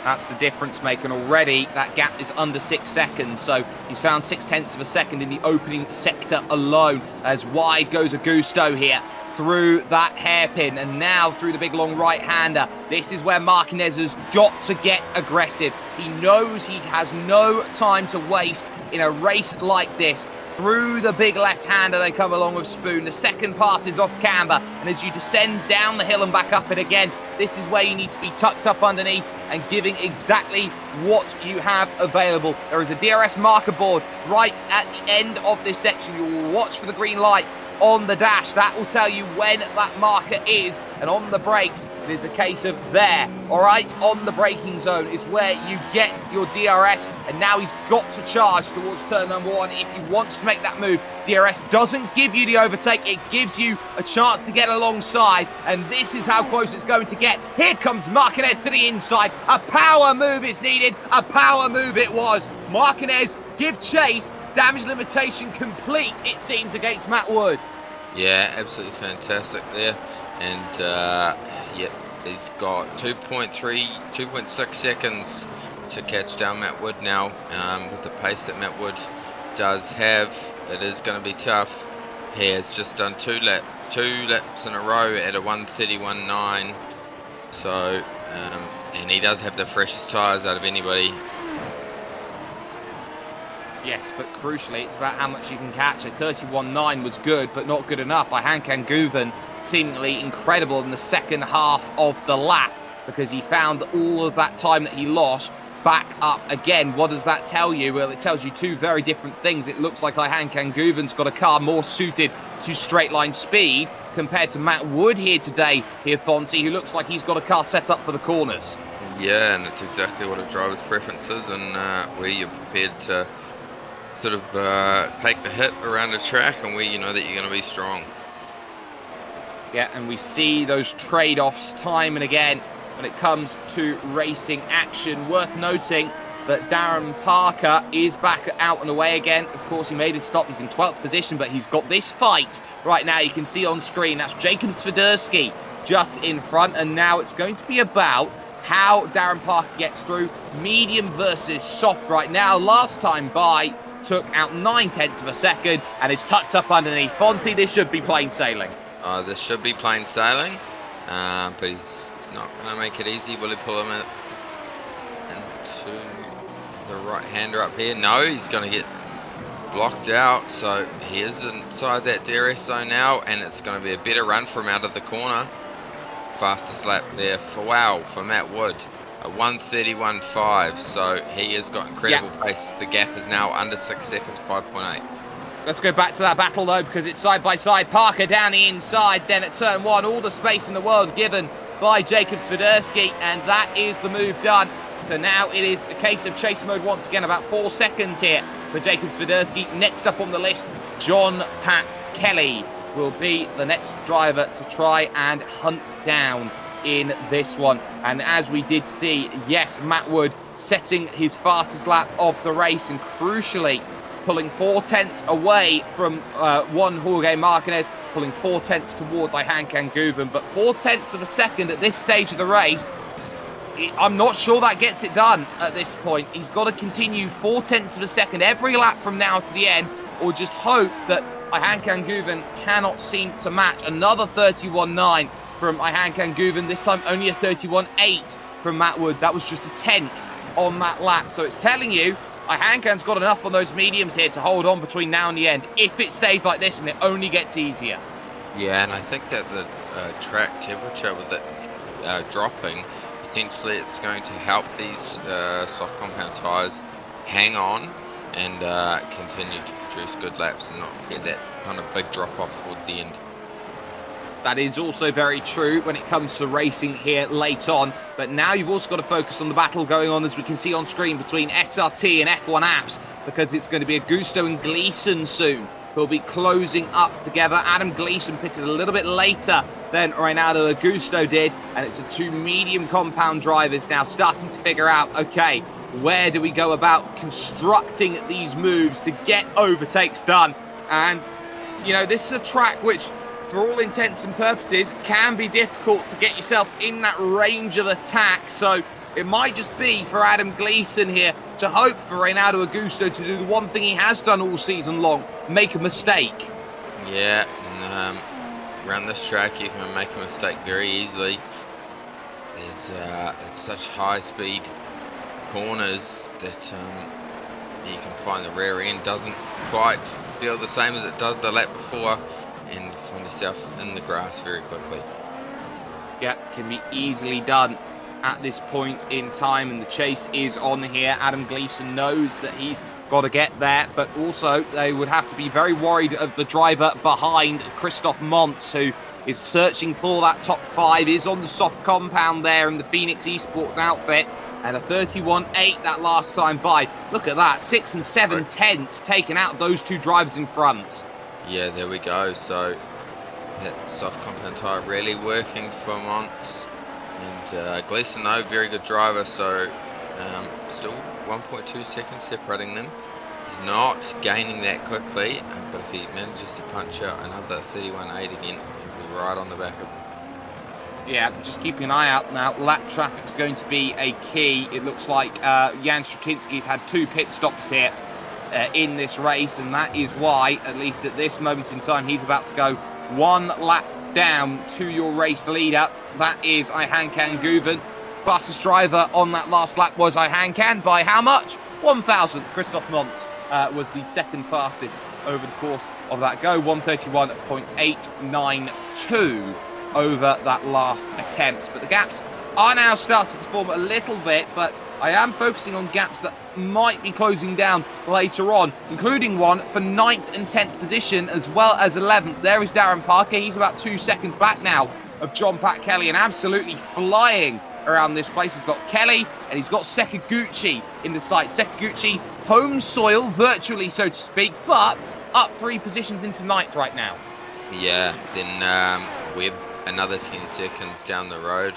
That's the difference maker, and already that gap is under 6 seconds, so he's found 0.6 of a second in the opening sector alone. As wide goes Augusto here through that hairpin, and now through the big long right-hander. This is where Marquez has got to get aggressive. He knows he has no time to waste in a race like this. Through the big left-hander they come along with Spoon. The second part is off camber, and as you descend down the hill and back up it again, this is where you need to be tucked up underneath and giving exactly what you have available. There is a DRS marker board right at the end of this section. You will watch for the green light on the dash. That will tell you when that marker is, and on the brakes there's a case of there. All right, on the braking zone is where you get your DRS, and now he's got to charge towards turn number 1 if he wants to make that move. DRS doesn't give you the overtake, it gives you a chance to get alongside, and this is how close it's going to get. Here comes Marquez to the inside. A power move is needed. A power move it was. Marquez give chase. Damage limitation complete, it seems, against Matt Wood. Yeah, absolutely fantastic there. And, yeah, he's got 2.6 seconds to catch down Matt Wood now. With the pace that Matt Wood does have, it is going to be tough. He has just done two laps in a row at a 1:31.9. So, and he does have the freshest tyres out of anybody. Yes, but crucially, it's about how much you can catch. A 31.9 was good, but not good enough. Hankan Guven seemingly incredible in the second half of the lap, because he found all of that time that he lost back up again. What does that tell you? Well, it tells you two very different things. It looks like Hankan Guven's got a car more suited to straight line speed compared to Matt Wood here today, Fonzie, who looks like he's got a car set up for the corners. Yeah, and it's exactly what a driver's preferences and where you're prepared to sort of take the hit around the track and where you know that you're going to be strong. Yeah, and we see those trade-offs time and again when it comes to racing action. Worth noting that Darren Parker is back out and away again. Of course, he made his stop. He's in 12th position, but he's got this fight right now. You can see on screen, that's Jacob Swiderski just in front, and now it's going to be about how Darren Parker gets through. Medium versus soft right now. Last time by took out 0.9 of a second and is tucked up underneath. Fonzie, this should be plain sailing. This should be plain sailing, but he's not going to make it easy. Will he pull him into the right-hander up here? No, he's going to get blocked out, so he is inside that DRS zone now, and it's going to be a better run from out of the corner. Fastest lap there for Matt Wood. A 1:31.5, so he has got incredible pace. The gap is now under 6 seconds, 5.8. Let's go back to that battle though, because it's side by side. Parker down the inside, then at turn 1, all the space in the world given by Jacob Swiderski, and that is the move done. So now it is a case of chase mode once again, about 4 seconds here for Jacob Swiderski. Next up on the list, John Pat Kelly will be the next driver to try and hunt down in this one. And as we did see, yes, Matt Wood setting his fastest lap of the race, and crucially pulling 0.4 away from one Jorge Marquez, pulling 0.4 towards Hankan Guven, but 0.4 of a second at this stage of the race, I'm not sure that gets it done at this point. He's got to continue 0.4 of a second every lap from now to the end, or just hope that Hankan Guven cannot seem to match. Another 31.9 from Ihan Guven. This time only a 31.8 from Matt Wood. That was just a 10th on that lap. So it's telling you Ihankan's got enough on those mediums here to hold on between now and the end if it stays like this and it only gets easier. Yeah, and I think that the track temperature with it dropping, potentially it's going to help these soft compound tyres hang on and continue to produce good laps and not get that kind of big drop off towards the end. That is also very true when it comes to racing here late on. But now you've also got to focus on the battle going on, as we can see on screen, between SRT and F1 Apps, because it's going to be Augusto and Gleason soon who'll be closing up together. Adam Gleason pitted a little bit later than Reynaldo Augusto did, and it's the two medium compound drivers now starting to figure out, okay, where do we go about constructing these moves to get overtakes done? And, you know, this is a track which, for all intents and purposes, can be difficult to get yourself in that range of attack. So it might just be for Adam Gleason here to hope for Reynaldo Augusto to do the one thing he has done all season long, make a mistake. Yeah, and around this track you can make a mistake very easily. There's such high speed corners that you can find the rear end doesn't quite feel the same as it does the lap before, and find yourself in the grass very quickly. Yeah, can be easily done at this point in time, and the chase is on here. Adam Gleason knows that he's got to get there, but also they would have to be very worried of the driver behind, Christoph Montz, who is searching for that top 5, is on the soft compound there in the Phoenix Esports outfit, and a 31.8 that last time by. Look at that, 6 and 7 tenths taken out of those two drivers in front. Yeah, there we go. So that soft compound tyre really working for Montz. And Gleason, though, very good driver, so still 1.2 seconds separating them. He's not gaining that quickly, but if he manages to punch out another 31.8 again, he'll be right on the back of him. Yeah, just keeping an eye out now. Lap traffic's going to be a key. It looks like Jan Stratinsky's had 2 pit stops here in this race, and that is why, at least at this moment in time, he's about to go 1 lap down to your race leader. That is Ihan Guven. Fastest driver on that last lap was Ihan by how much? 1,000. Christoph Montz was the second fastest over the course of that go. 131.892 over that last attempt. But the gaps are now starting to form a little bit, but I am focusing on gaps that might be closing down later on, including one for 9th and 10th position, as well as 11th. There is Darren Parker. He's about 2 seconds back now of John Pat Kelly, and absolutely flying around this place. He's got Kelly, and he's got Sekaguchi in the sight. Sekaguchi, home soil, virtually, so to speak, but up 3 positions into 9th right now. Yeah, then Webb another 10 seconds down the road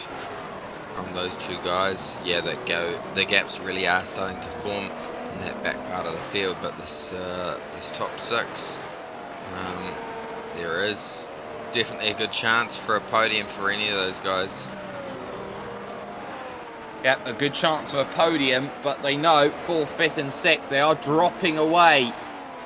from those two guys. Yeah, the gaps really are starting to form in that back part of the field, but this top 6, there is definitely a good chance for a podium for any of those guys. Yep, a good chance of a podium, but they know 4th, 5th and 6th, they are dropping away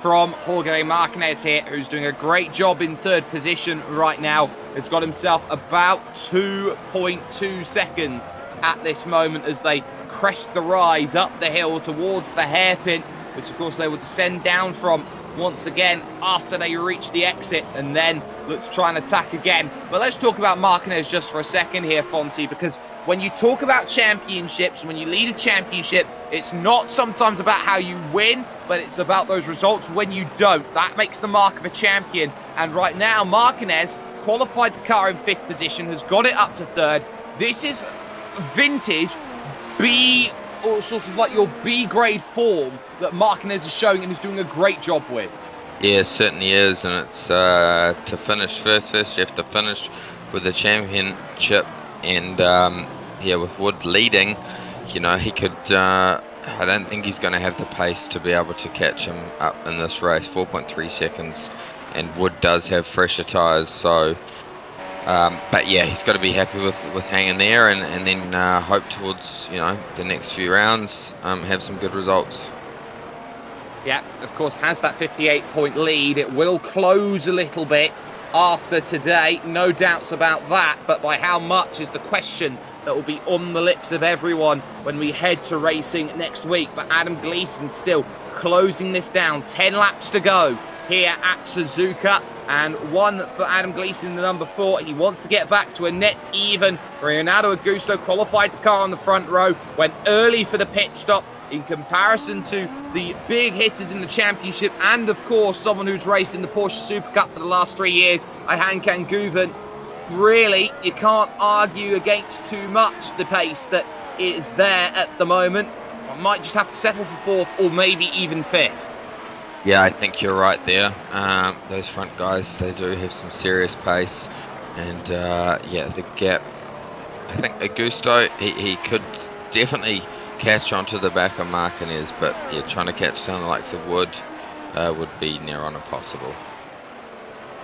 from Jorge Martinez here, who's doing a great job in 3rd position right now. It's got himself about 2.2 seconds at this moment as they crest the rise up the hill towards the hairpin, which of course they will descend down from once again after they reach the exit, and then look to try and attack again. But let's talk about Martinez just for a second here, Fonty, because when you talk about championships, when you lead a championship, it's not sometimes about how you win, but it's about those results when you don't. That makes the mark of a champion. And right now, Martinez qualified the car in 5th position, has got it up to 3rd. This is vintage B, or sort of like your B grade form that Martinez is showing and is doing a great job with. Yeah, it certainly is, and it's to finish first you have to finish with the championship, and yeah, with Wood leading, you know, he could, I don't think he's going to have the pace to be able to catch him up in this race. 4.3 seconds, and Wood does have fresher tyres, so but yeah, he's got to be happy with hanging there, and then hope towards, you know, the next few rounds have some good results. Yeah, of course, has that 58-point lead. It will close a little bit after today. No doubts about that, but by how much is the question that will be on the lips of everyone when we head to racing next week. But Adam Gleason still closing this down. 10 laps to go here at Suzuka, and one for Adam Gleason, the number 4. He wants to get back to a net even. Renato Augusto qualified the car on the front row, went early for the pit stop. In comparison to the big hitters in the championship, and of course someone who's raced in the Porsche Super Cup for the last 3 years, Ayhan Guven, really you can't argue against too much the pace that is there at the moment. I might just have to settle for 4th or maybe even 5th. Yeah, I think you're right there. Those front guys, they do have some serious pace, and yeah, the gap. I think Augusto, he could definitely catch onto the back of Martinez, but yeah, trying to catch down the likes of Wood would be near on impossible.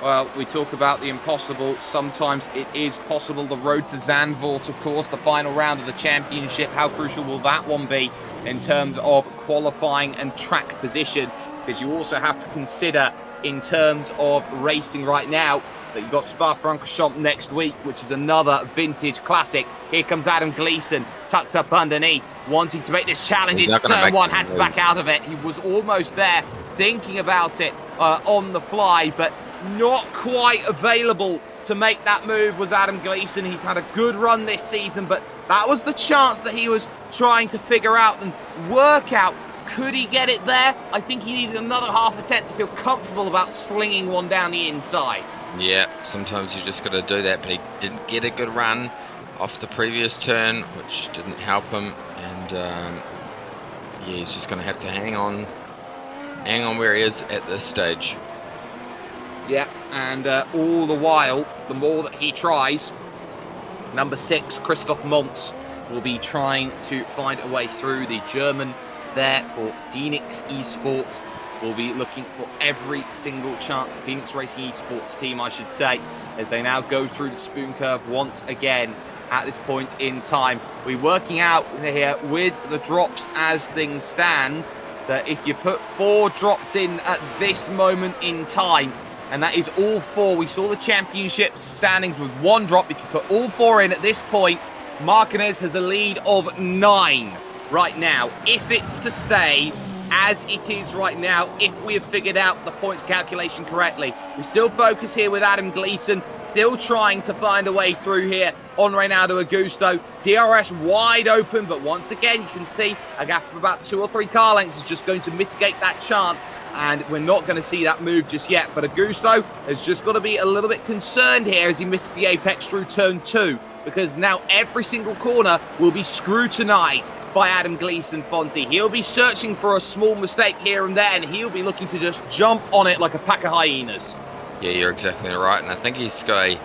Well, we talk about the impossible. Sometimes it is possible. The road to Zandvoort, of course, the final round of the championship. How crucial will that one be in terms of qualifying and track position? Because you also have to consider in terms of racing right now that you've got Spa-Francorchamps next week, which is another vintage classic. Here comes Adam Gleason, tucked up underneath, wanting to make this challenge into turn 1, had to back out of it. He was almost there, thinking about it on the fly, but not quite available to make that move was Adam Gleason. He's had a good run this season, but that was the chance that he was trying to figure out and work out. Could he get it there? I think he needed another half a tenth to feel comfortable about slinging one down the inside. Yeah, sometimes you just got to do that, but he didn't get a good run off the previous turn, which didn't help him, and yeah, he's just going to have to hang on where he is at this stage. Yeah, and all the while, the more that he tries, number 6, Christoph Montz, will be trying to find a way through. The German there for Phoenix Esports will be looking for every single chance. The Phoenix Racing Esports team, I should say, as they now go through the spoon curve once again at this point in time. We're working out here with the drops as things stand that if you put 4 drops in at this moment in time, and that is all 4. We saw the championship standings with 1 drop. If you put all 4 in at this point, Martinez has a lead of 9 right now. If it's to stay as it is right now, if we have figured out the points calculation correctly. We still focus here with Adam Gleason, still trying to find a way through here on Renato Augusto. DRS wide open, but once again, you can see a gap of about 2 or 3 car lengths is just going to mitigate that chance. And we're not going to see that move just yet. But Augusto has just got to be a little bit concerned here as he misses the apex through turn 2. Because now every single corner will be scrutinised by Adam Gleason Fonte. He'll be searching for a small mistake here and there, and he'll be looking to just jump on it like a pack of hyenas. Yeah, you're exactly right. And I think he's got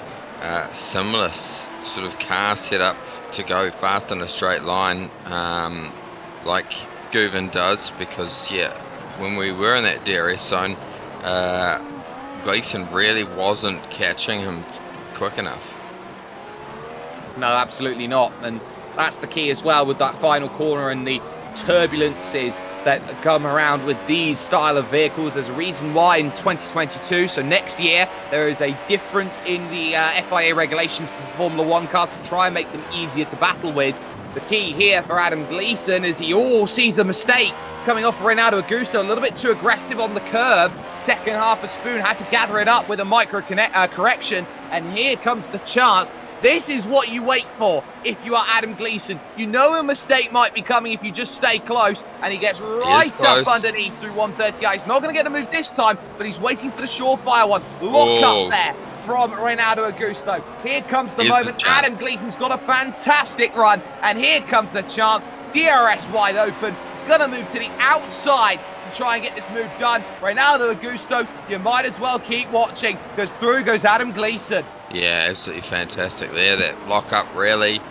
a similar sort of car set up to go fast in a straight line like Guven does. Because, yeah, when we were in that DRS zone, Gleason really wasn't catching him quick enough. No, absolutely not. And that's the key as well with that final corner and the turbulences that come around with these style of vehicles. There's a reason why in 2022, so next year, there is a difference in the FIA regulations for Formula 1 cars to try and make them easier to battle with. The key here for Adam Gleason is he sees a mistake coming off Renato Augusto, a little bit too aggressive on the curb. Second half of Spoon had to gather it up with a micro correction, and here comes the chance. This is what you wait for if you are Adam Gleason. You know a mistake might be coming if you just stay close, and he gets right up underneath through 130i. He's not going to get a move this time, but he's waiting for the surefire one. Lock up there from Renato Augusto. Here comes the moment. Adam Gleason's got a fantastic run, and here comes the chance. DRS wide open. He's going to move to the outside to try and get this move done. Renato Augusto, you might as well keep watching, because through goes Adam Gleason. Yeah, absolutely fantastic there. That lock up really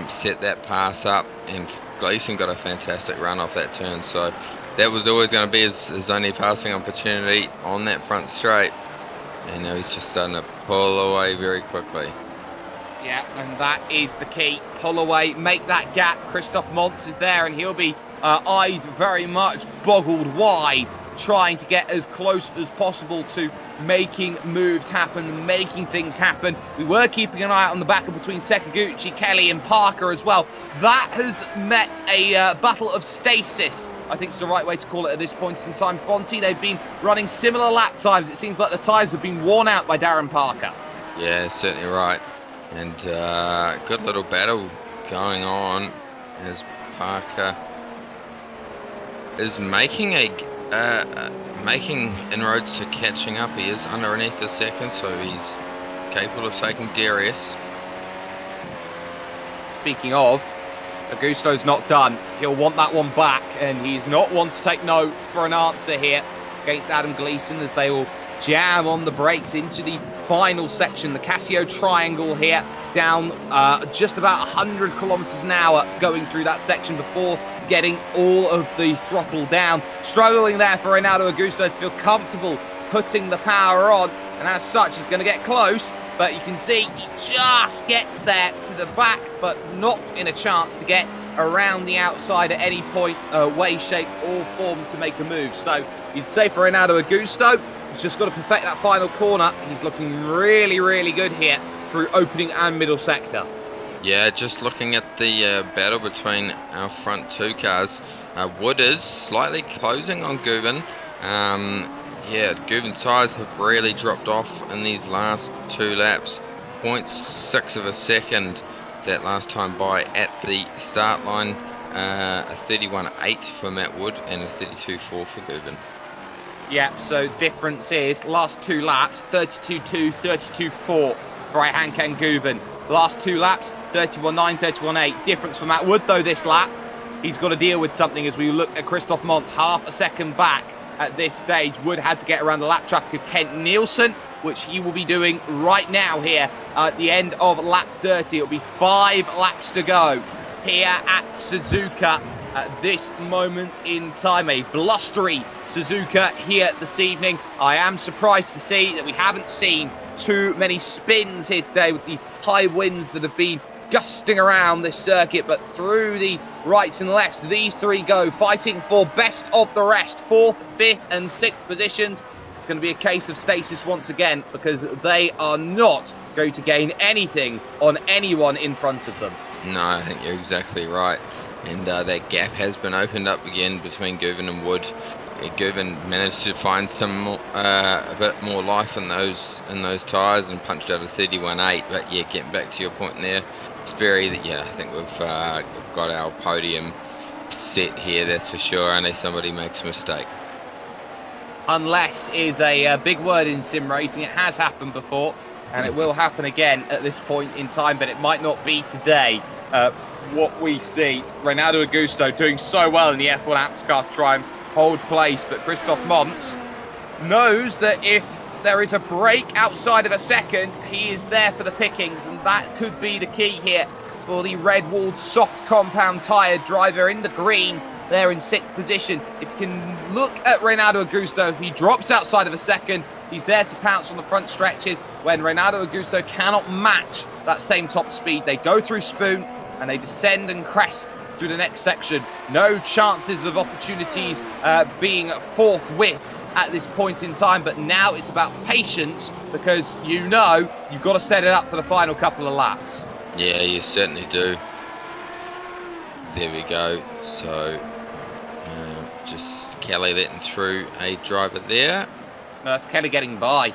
set that pass up, and Gleason got a fantastic run off that turn. So that was always going to be his only passing opportunity on that front straight. And now he's just starting to pull away very quickly. Yeah, and that is the key. Pull away, make that gap. Christoph Montz is there, and he'll be eyes very much boggled wide trying to get as close as possible to making moves happen, making things happen. We were keeping an eye out on the battle between Sakaguchi, Kelly and Parker as well. That has met a battle of stasis, I think is the right way to call it at this point in time. Fonty, they've been running similar lap times. It seems like the tyres have been worn out by Darren Parker. Yeah, certainly right. And good little battle going on as Parker is making inroads to catching up. He is underneath the second, so he's capable of taking Darius. Speaking of, Augusto's not done. He'll want that one back, and he's not one to take no for an answer here against Adam Gleason, as they will jam on the brakes into the final section, the Casio Triangle here, down just about 100 kilometers an hour going through that section before getting all of the throttle down. Struggling there for Renato Augusto to feel comfortable putting the power on, and as such he's going to get close, but you can see he just gets there to the back, but not in a chance to get around the outside at any point, way, shape or form to make a move. So you'd say for Renato Augusto, he's just got to perfect that final corner. He's looking really, really good here through opening and middle sector. Yeah, just looking at the battle between our front two cars, Wood is slightly closing on Guven. Yeah, Guven's tyres have really dropped off in these last two laps. 0.6 of a second that last time by at the start line. A 31.8 for Matt Wood and a 32.4 for Guven. Yeah, so difference is last two laps, 32.2, 32.4 for Hankan Guven. Last two laps, 31.9, 31.8. Difference for Matt Wood, though, this lap. He's got to deal with something as we look at Christoph Montz, half a second back at this stage. Wood had to get around the lap traffic of Kent Nielsen, which he will be doing right now here at the end of lap 30. It'll be 5 laps to go here at Suzuka at this moment in time. A blustery Suzuka here this evening. I am surprised to see that we haven't seen too many spins here today with the high winds that have been gusting around this circuit, but through the rights and lefts, these three go, fighting for best of the rest, 4th, 5th and 6th positions. It's going to be a case of stasis once again, because they are not going to gain anything on anyone in front of them. No, I think you're exactly right. And that gap has been opened up again between Guven and Wood. Guven managed to find some a bit more life in those tyres and punched out a 31.8. But yeah, getting back to your point there, Sperry, that yeah, I think we've got our podium set here. That's for sure, unless somebody makes a mistake. Unless is a big word in sim racing. It has happened before, and it will happen again at this point in time, but it might not be today. What we see, Renato Augusto doing so well in the F1 AppsCast try and hold place, but Christoph Montz knows that if there is a break outside of a second, he is there for the pickings, and that could be the key here for the red-walled soft compound tyre driver in the green there in 6th position. If you can look at Renato Augusto, if he drops outside of a second, he's there to pounce on the front stretches when Renato Augusto cannot match that same top speed. They go through Spoon and they descend and crest through the next section. No chances of opportunities being forthwith at this point in time, but now it's about patience, because you know you've got to set it up for the final couple of laps. Yeah, you certainly do. There we go. So just Kelly letting through a driver there. No, that's Kelly getting by.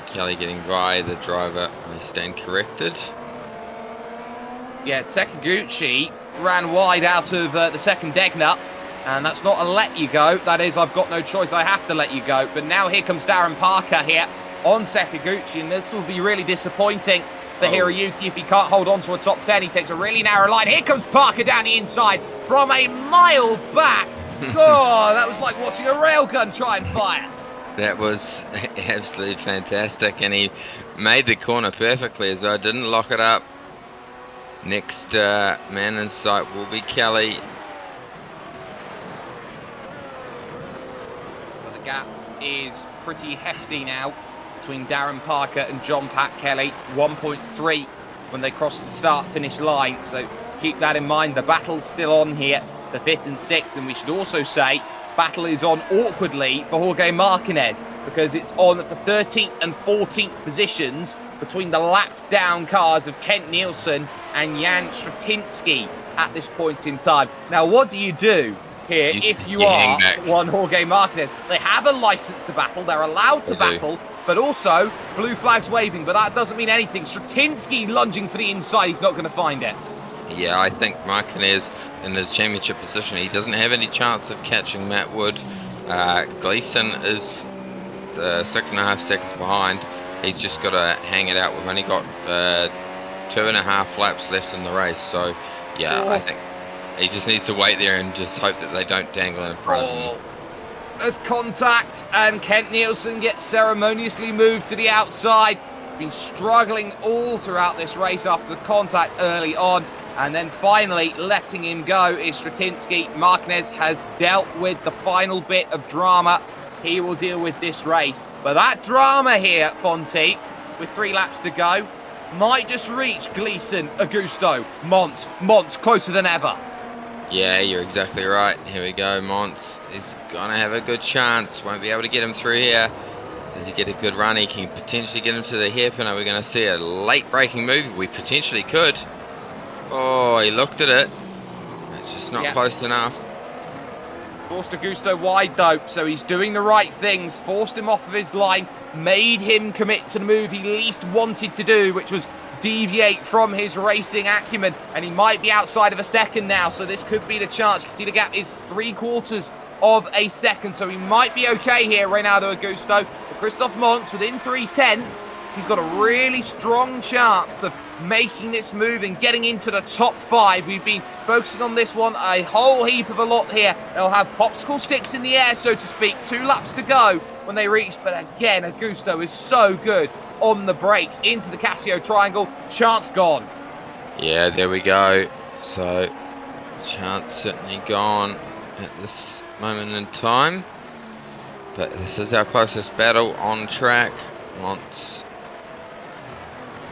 Kelly getting by the driver. I stand corrected. Yeah, Sakaguchi ran wide out of the second Degner, and that's not a let you go. That is, I've got no choice, I have to let you go. But now here comes Darren Parker here on Sakaguchi, and this will be really disappointing for Hiroyuki if he can't hold on to a top 10. He takes a really narrow line. Here comes Parker down the inside from a mile back. Oh, that was like watching a railgun try and fire. That was absolutely fantastic, and he made the corner perfectly as well. Didn't lock it up. Next man in sight will be Kelly. Well, the gap is pretty hefty now between Darren Parker and John Pat Kelly. 1.3 when they cross the start-finish line, so keep that in mind. The battle's still on here, the 5th and 6th, and we should also say battle is on awkwardly for Jorge Martinez, because it's on for 13th and 14th positions between the lapped down cars of Kent Nielsen and Jan Stratinsky at this point in time. Now, what do you do here if you are one Jorge Martinez? They have a license to battle. They're allowed to battle, but also blue flags waving, but that doesn't mean anything. Stratinsky lunging for the inside. He's not going to find it. Yeah, I think Martinez in his championship position, he doesn't have any chance of catching Matt Wood. Gleason is 6.5 seconds behind. He's just got to hang it out. We've only got 2.5 laps left in the race, so yeah, I think he just needs to wait there and just hope that they don't dangle in front of him. There's contact, and Kent Nielsen gets ceremoniously moved to the outside. Been struggling all throughout this race after the contact early on, and then finally letting him go is Stratinsky. Martinez has dealt with the final bit of drama. He will deal with this race. But that drama here, Fonty, with 3 laps to go, might just reach Gleason, Augusto, Mons closer than ever. Yeah, you're exactly right. Here we go, Mons is going to have a good chance. Won't be able to get him through here. Does he get a good run? He can potentially get him to the hairpin. Are we going to see a late braking move? We potentially could. Oh, he looked at it. It's just not close enough. Forced Augusto wide though, so he's doing the right things. Forced him off of his line, made him commit to the move he least wanted to do, which was deviate from his racing acumen. And he might be outside of a second now, so this could be the chance. You can see the gap is 3/4 of a second, so he might be okay here, Reynaldo Augusto. But Christoph Mons within 3/10, he's got a really strong chance of making this move and getting into the top 5. We've been focusing on this one a whole heap of a lot here. They'll have popsicle sticks in the air, so to speak. 2 laps to go when they reach, but again, Augusto is so good on the brakes into the Casio triangle. Chance gone. Yeah, there we go. So, chance certainly gone at this moment in time. But this is our closest battle on track. Mons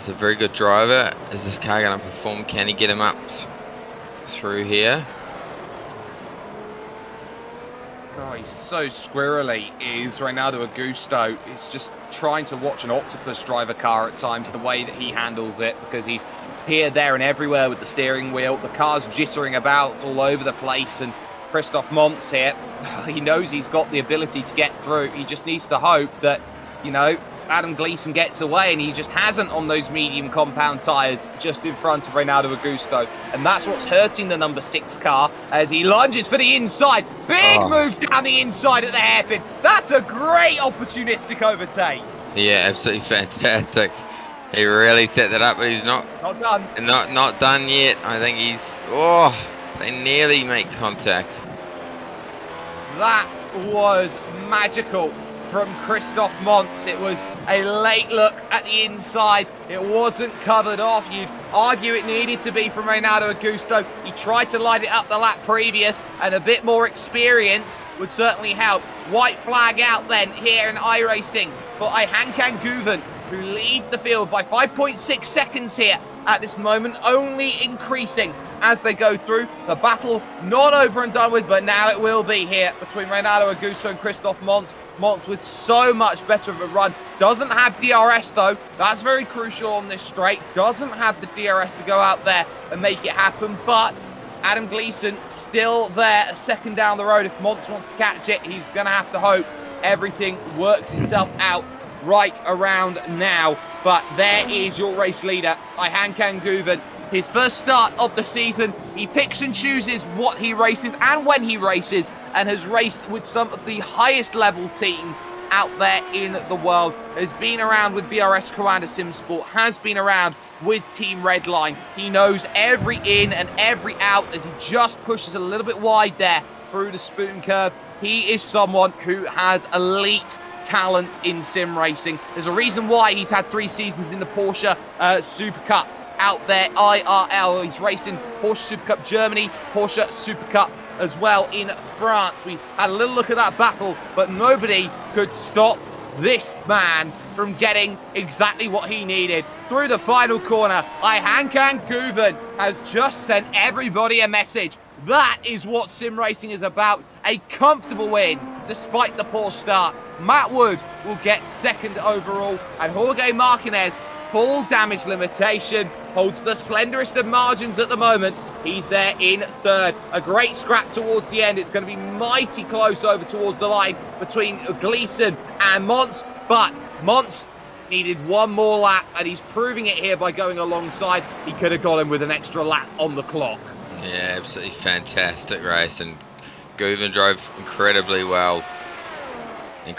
is a very good driver. Is this car going to perform? Can he get him up through here? God, he's so squirrely, is Reynaldo Augusto. He's just trying to watch an octopus drive a car at times, the way that he handles it, because he's here, there and everywhere with the steering wheel. The car's jittering about all over the place, and Christoph Mons here, he knows he's got the ability to get through. He just needs to hope that, you know, Adam Gleason gets away, and he just hasn't on those medium compound tyres just in front of Reynaldo Augusto. And that's what's hurting the number 6 car as he lunges for the inside. Big move down the inside at the hairpin. That's a great opportunistic overtake. Yeah, absolutely fantastic. He really set that up, but he's not done. Not done yet. I think he's... they nearly make contact. That was magical from Christoph Mons. It was a late look at the inside. It wasn't covered off. You'd argue it needed to be from Reynaldo Augusto. He tried to light it up the lap previous, and a bit more experience would certainly help. White flag out then here in iRacing for Ayhancan Guven, who leads the field by 5.6 seconds here at this moment, only increasing as they go through. The battle not over and done with, but now it will be here between Reynaldo Augusto and Christoph Mons. Mons with so much better of a run. Doesn't have DRS though. That's very crucial on this straight. Doesn't have the DRS to go out there and make it happen, but Adam Gleason still there, a second down the road. If Mons wants to catch it, he's going to have to hope everything works itself out right around now. But there is your race leader, Ayhancan Guven. His first start of the season. He picks and chooses what he races and when he races, and has raced with some of the highest level teams out there in the world. Has been around with VRS Coanda Simsport, has been around with Team Redline. He knows every in and every out as he just pushes a little bit wide there through the spoon curve. He is someone who has elite talent in sim racing. There's a reason why he's had 3 seasons in the Porsche Super Cup out there, IRL. He's raced in Porsche Super Cup Germany, Porsche Super Cup as well in France. We had a little look at that battle, but nobody could stop this man from getting exactly what he needed. Through the final corner, Ayhancan Guven has just sent everybody a message. That is what sim racing is about. A comfortable win, despite the poor start. Matt Wood will get second overall, and Jorge Martinez, full damage limitation, holds the slenderest of margins at the moment. He's there in third. A great scrap towards the end. It's going to be mighty close over towards the line between Gleason and Mons, but Mons needed one more lap, and he's proving it here by going alongside. He could have got him with an extra lap on the clock. Yeah, absolutely fantastic race, and Guven drove incredibly well in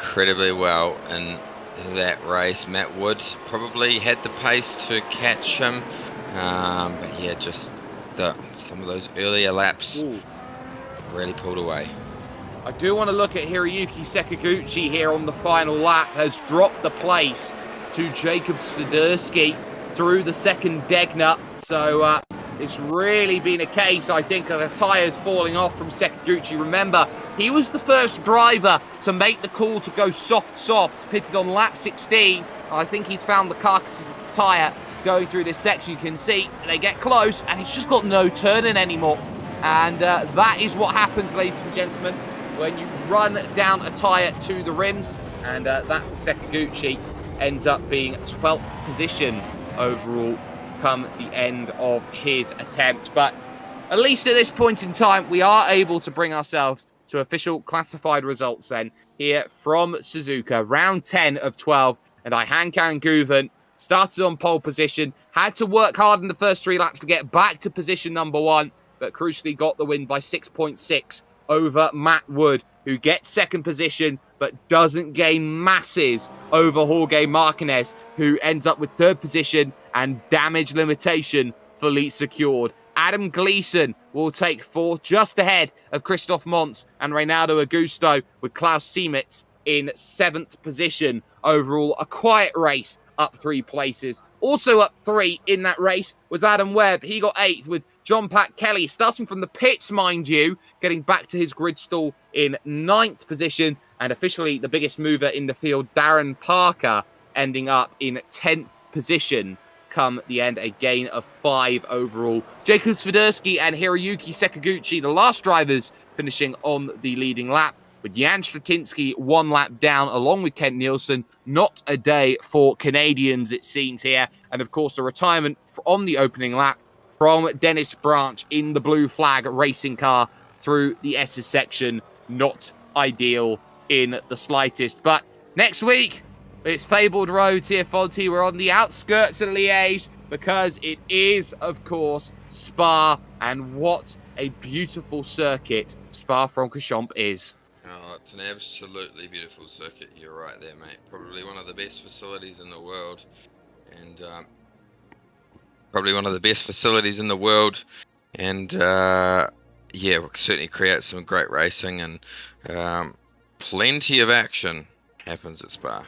that race. Matt Woods probably had the pace to catch him, but yeah, just some of those earlier laps really pulled away. I do want to look at Hiroyuki Sakaguchi here on the final lap. Has dropped the place to Jacob Swiderski through the second Degner. So it's really been a case, I think, of the tyres falling off from Sakaguchi. Remember, he was the first driver to make the call to go soft, pitted on lap 16. I think he's found the carcasses of the tyre going through this section. You can see they get close, and he's just got no turning anymore. And that is what happens, ladies and gentlemen, when you run down a tyre to the rims. And that for Sakaguchi ends up being 12th position overall come the end of his attempt. But at least at this point in time, we are able to bring ourselves to official classified results then here from Suzuka. Round 10 of 12, and Ayhancan Guven started on pole position, had to work hard in the first 3 laps to get back to position number 1, but crucially got the win by 6.6 over Matt Wood, who gets second position but doesn't gain masses over Jorge Martinez, who ends up with third position and damage limitation fully secured. Adam Gleason will take fourth, just ahead of Christoph Mons and Reynaldo Augusto, with Klaus Siemitz in 7th position. Overall, a quiet race, up 3 places. Also up 3 in that race was Adam Webb. He got 8th, with John Pat Kelly, starting from the pits, mind you, getting back to his grid stall in 9th position. And officially the biggest mover in the field, Darren Parker, ending up in 10th position come the end, a gain of 5 overall. Jacob Swiderski and Hiroyuki Sakaguchi, the last drivers, finishing on the leading lap, with Jan Stratinsky 1 lap down, along with Kent Nielsen. Not a day for Canadians, it seems here. And of course, the retirement on the opening lap from Dennis Branch in the blue flag racing car through the S's section. Not ideal in the slightest. But next week, it's fabled roads here, Fonty. We're on the outskirts of Liège because it is, of course, Spa. And what a beautiful circuit Spa-Francorchamps is. Oh, it's an absolutely beautiful circuit. You're right there, mate. Probably one of the best facilities in the world. And yeah, we'll certainly create some great racing, and plenty of action happens at Spa.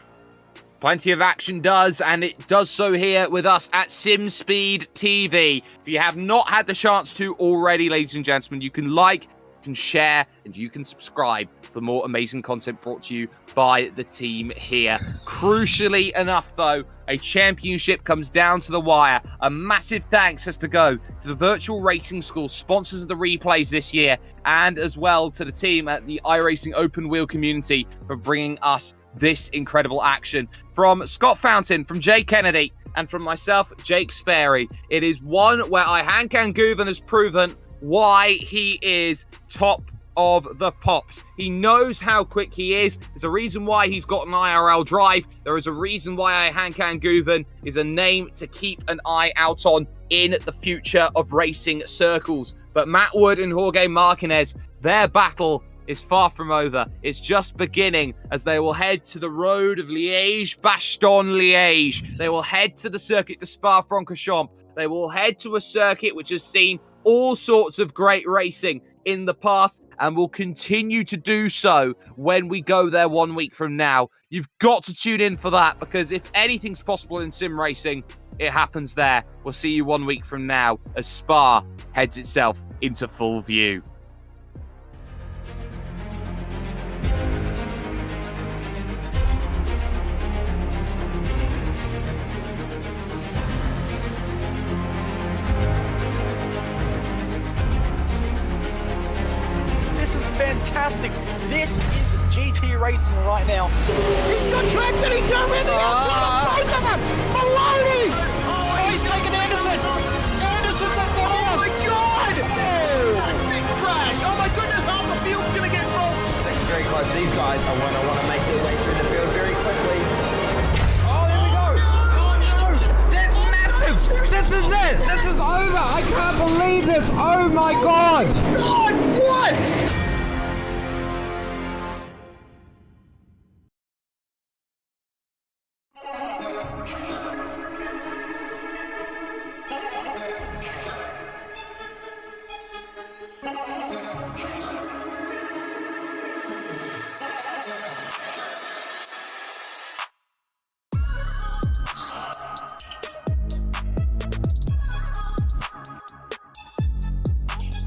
Plenty of action does, and it does so here with us at SimSpeed TV. If you have not had the chance to already, ladies and gentlemen, you can like, you can share, and you can subscribe for more amazing content brought to you by the team here. Crucially enough, though, a championship comes down to the wire. A massive thanks has to go to the Virtual Racing School, sponsors of the replays this year, and as well to the team at the iRacing Open Wheel community for bringing us this incredible action. From Scott Fountain, from Jay Kennedy, and from myself, Jake Sperry, it is one where Ayhancan Guven has proven why he is top of the pops. He knows how quick he is. There's a reason why he's got an IRL drive. There is a reason why Ayhancan Guven is a name to keep an eye out on in the future of racing circles. But Matt Wood and Jorge Martinez, their battle is far from over. It's just beginning, as they will head to the road of Liège-Bastogne-Liège. They will head to the circuit to Spa-Francorchamps. They will head to a circuit which has seen all sorts of great racing in the past and will continue to do so when we go there 1 week from now. You've got to tune in for that, because if anything's possible in sim racing, it happens there. We'll see you 1 week from now as Spa heads itself into full view. fantastic. This is GT racing right now. He's got traction, he's got everything outside of both of them! Maloney! Oh, he's taking Anderson! Anderson's up the Oh my god! big crash! Oh my goodness, half the field's gonna get rolled! Second very close. These guys are want to make their way through the field very quickly. Oh, there we go! Oh no! That's massive! This is it! This is over! I can't believe this! Oh my god! God, what?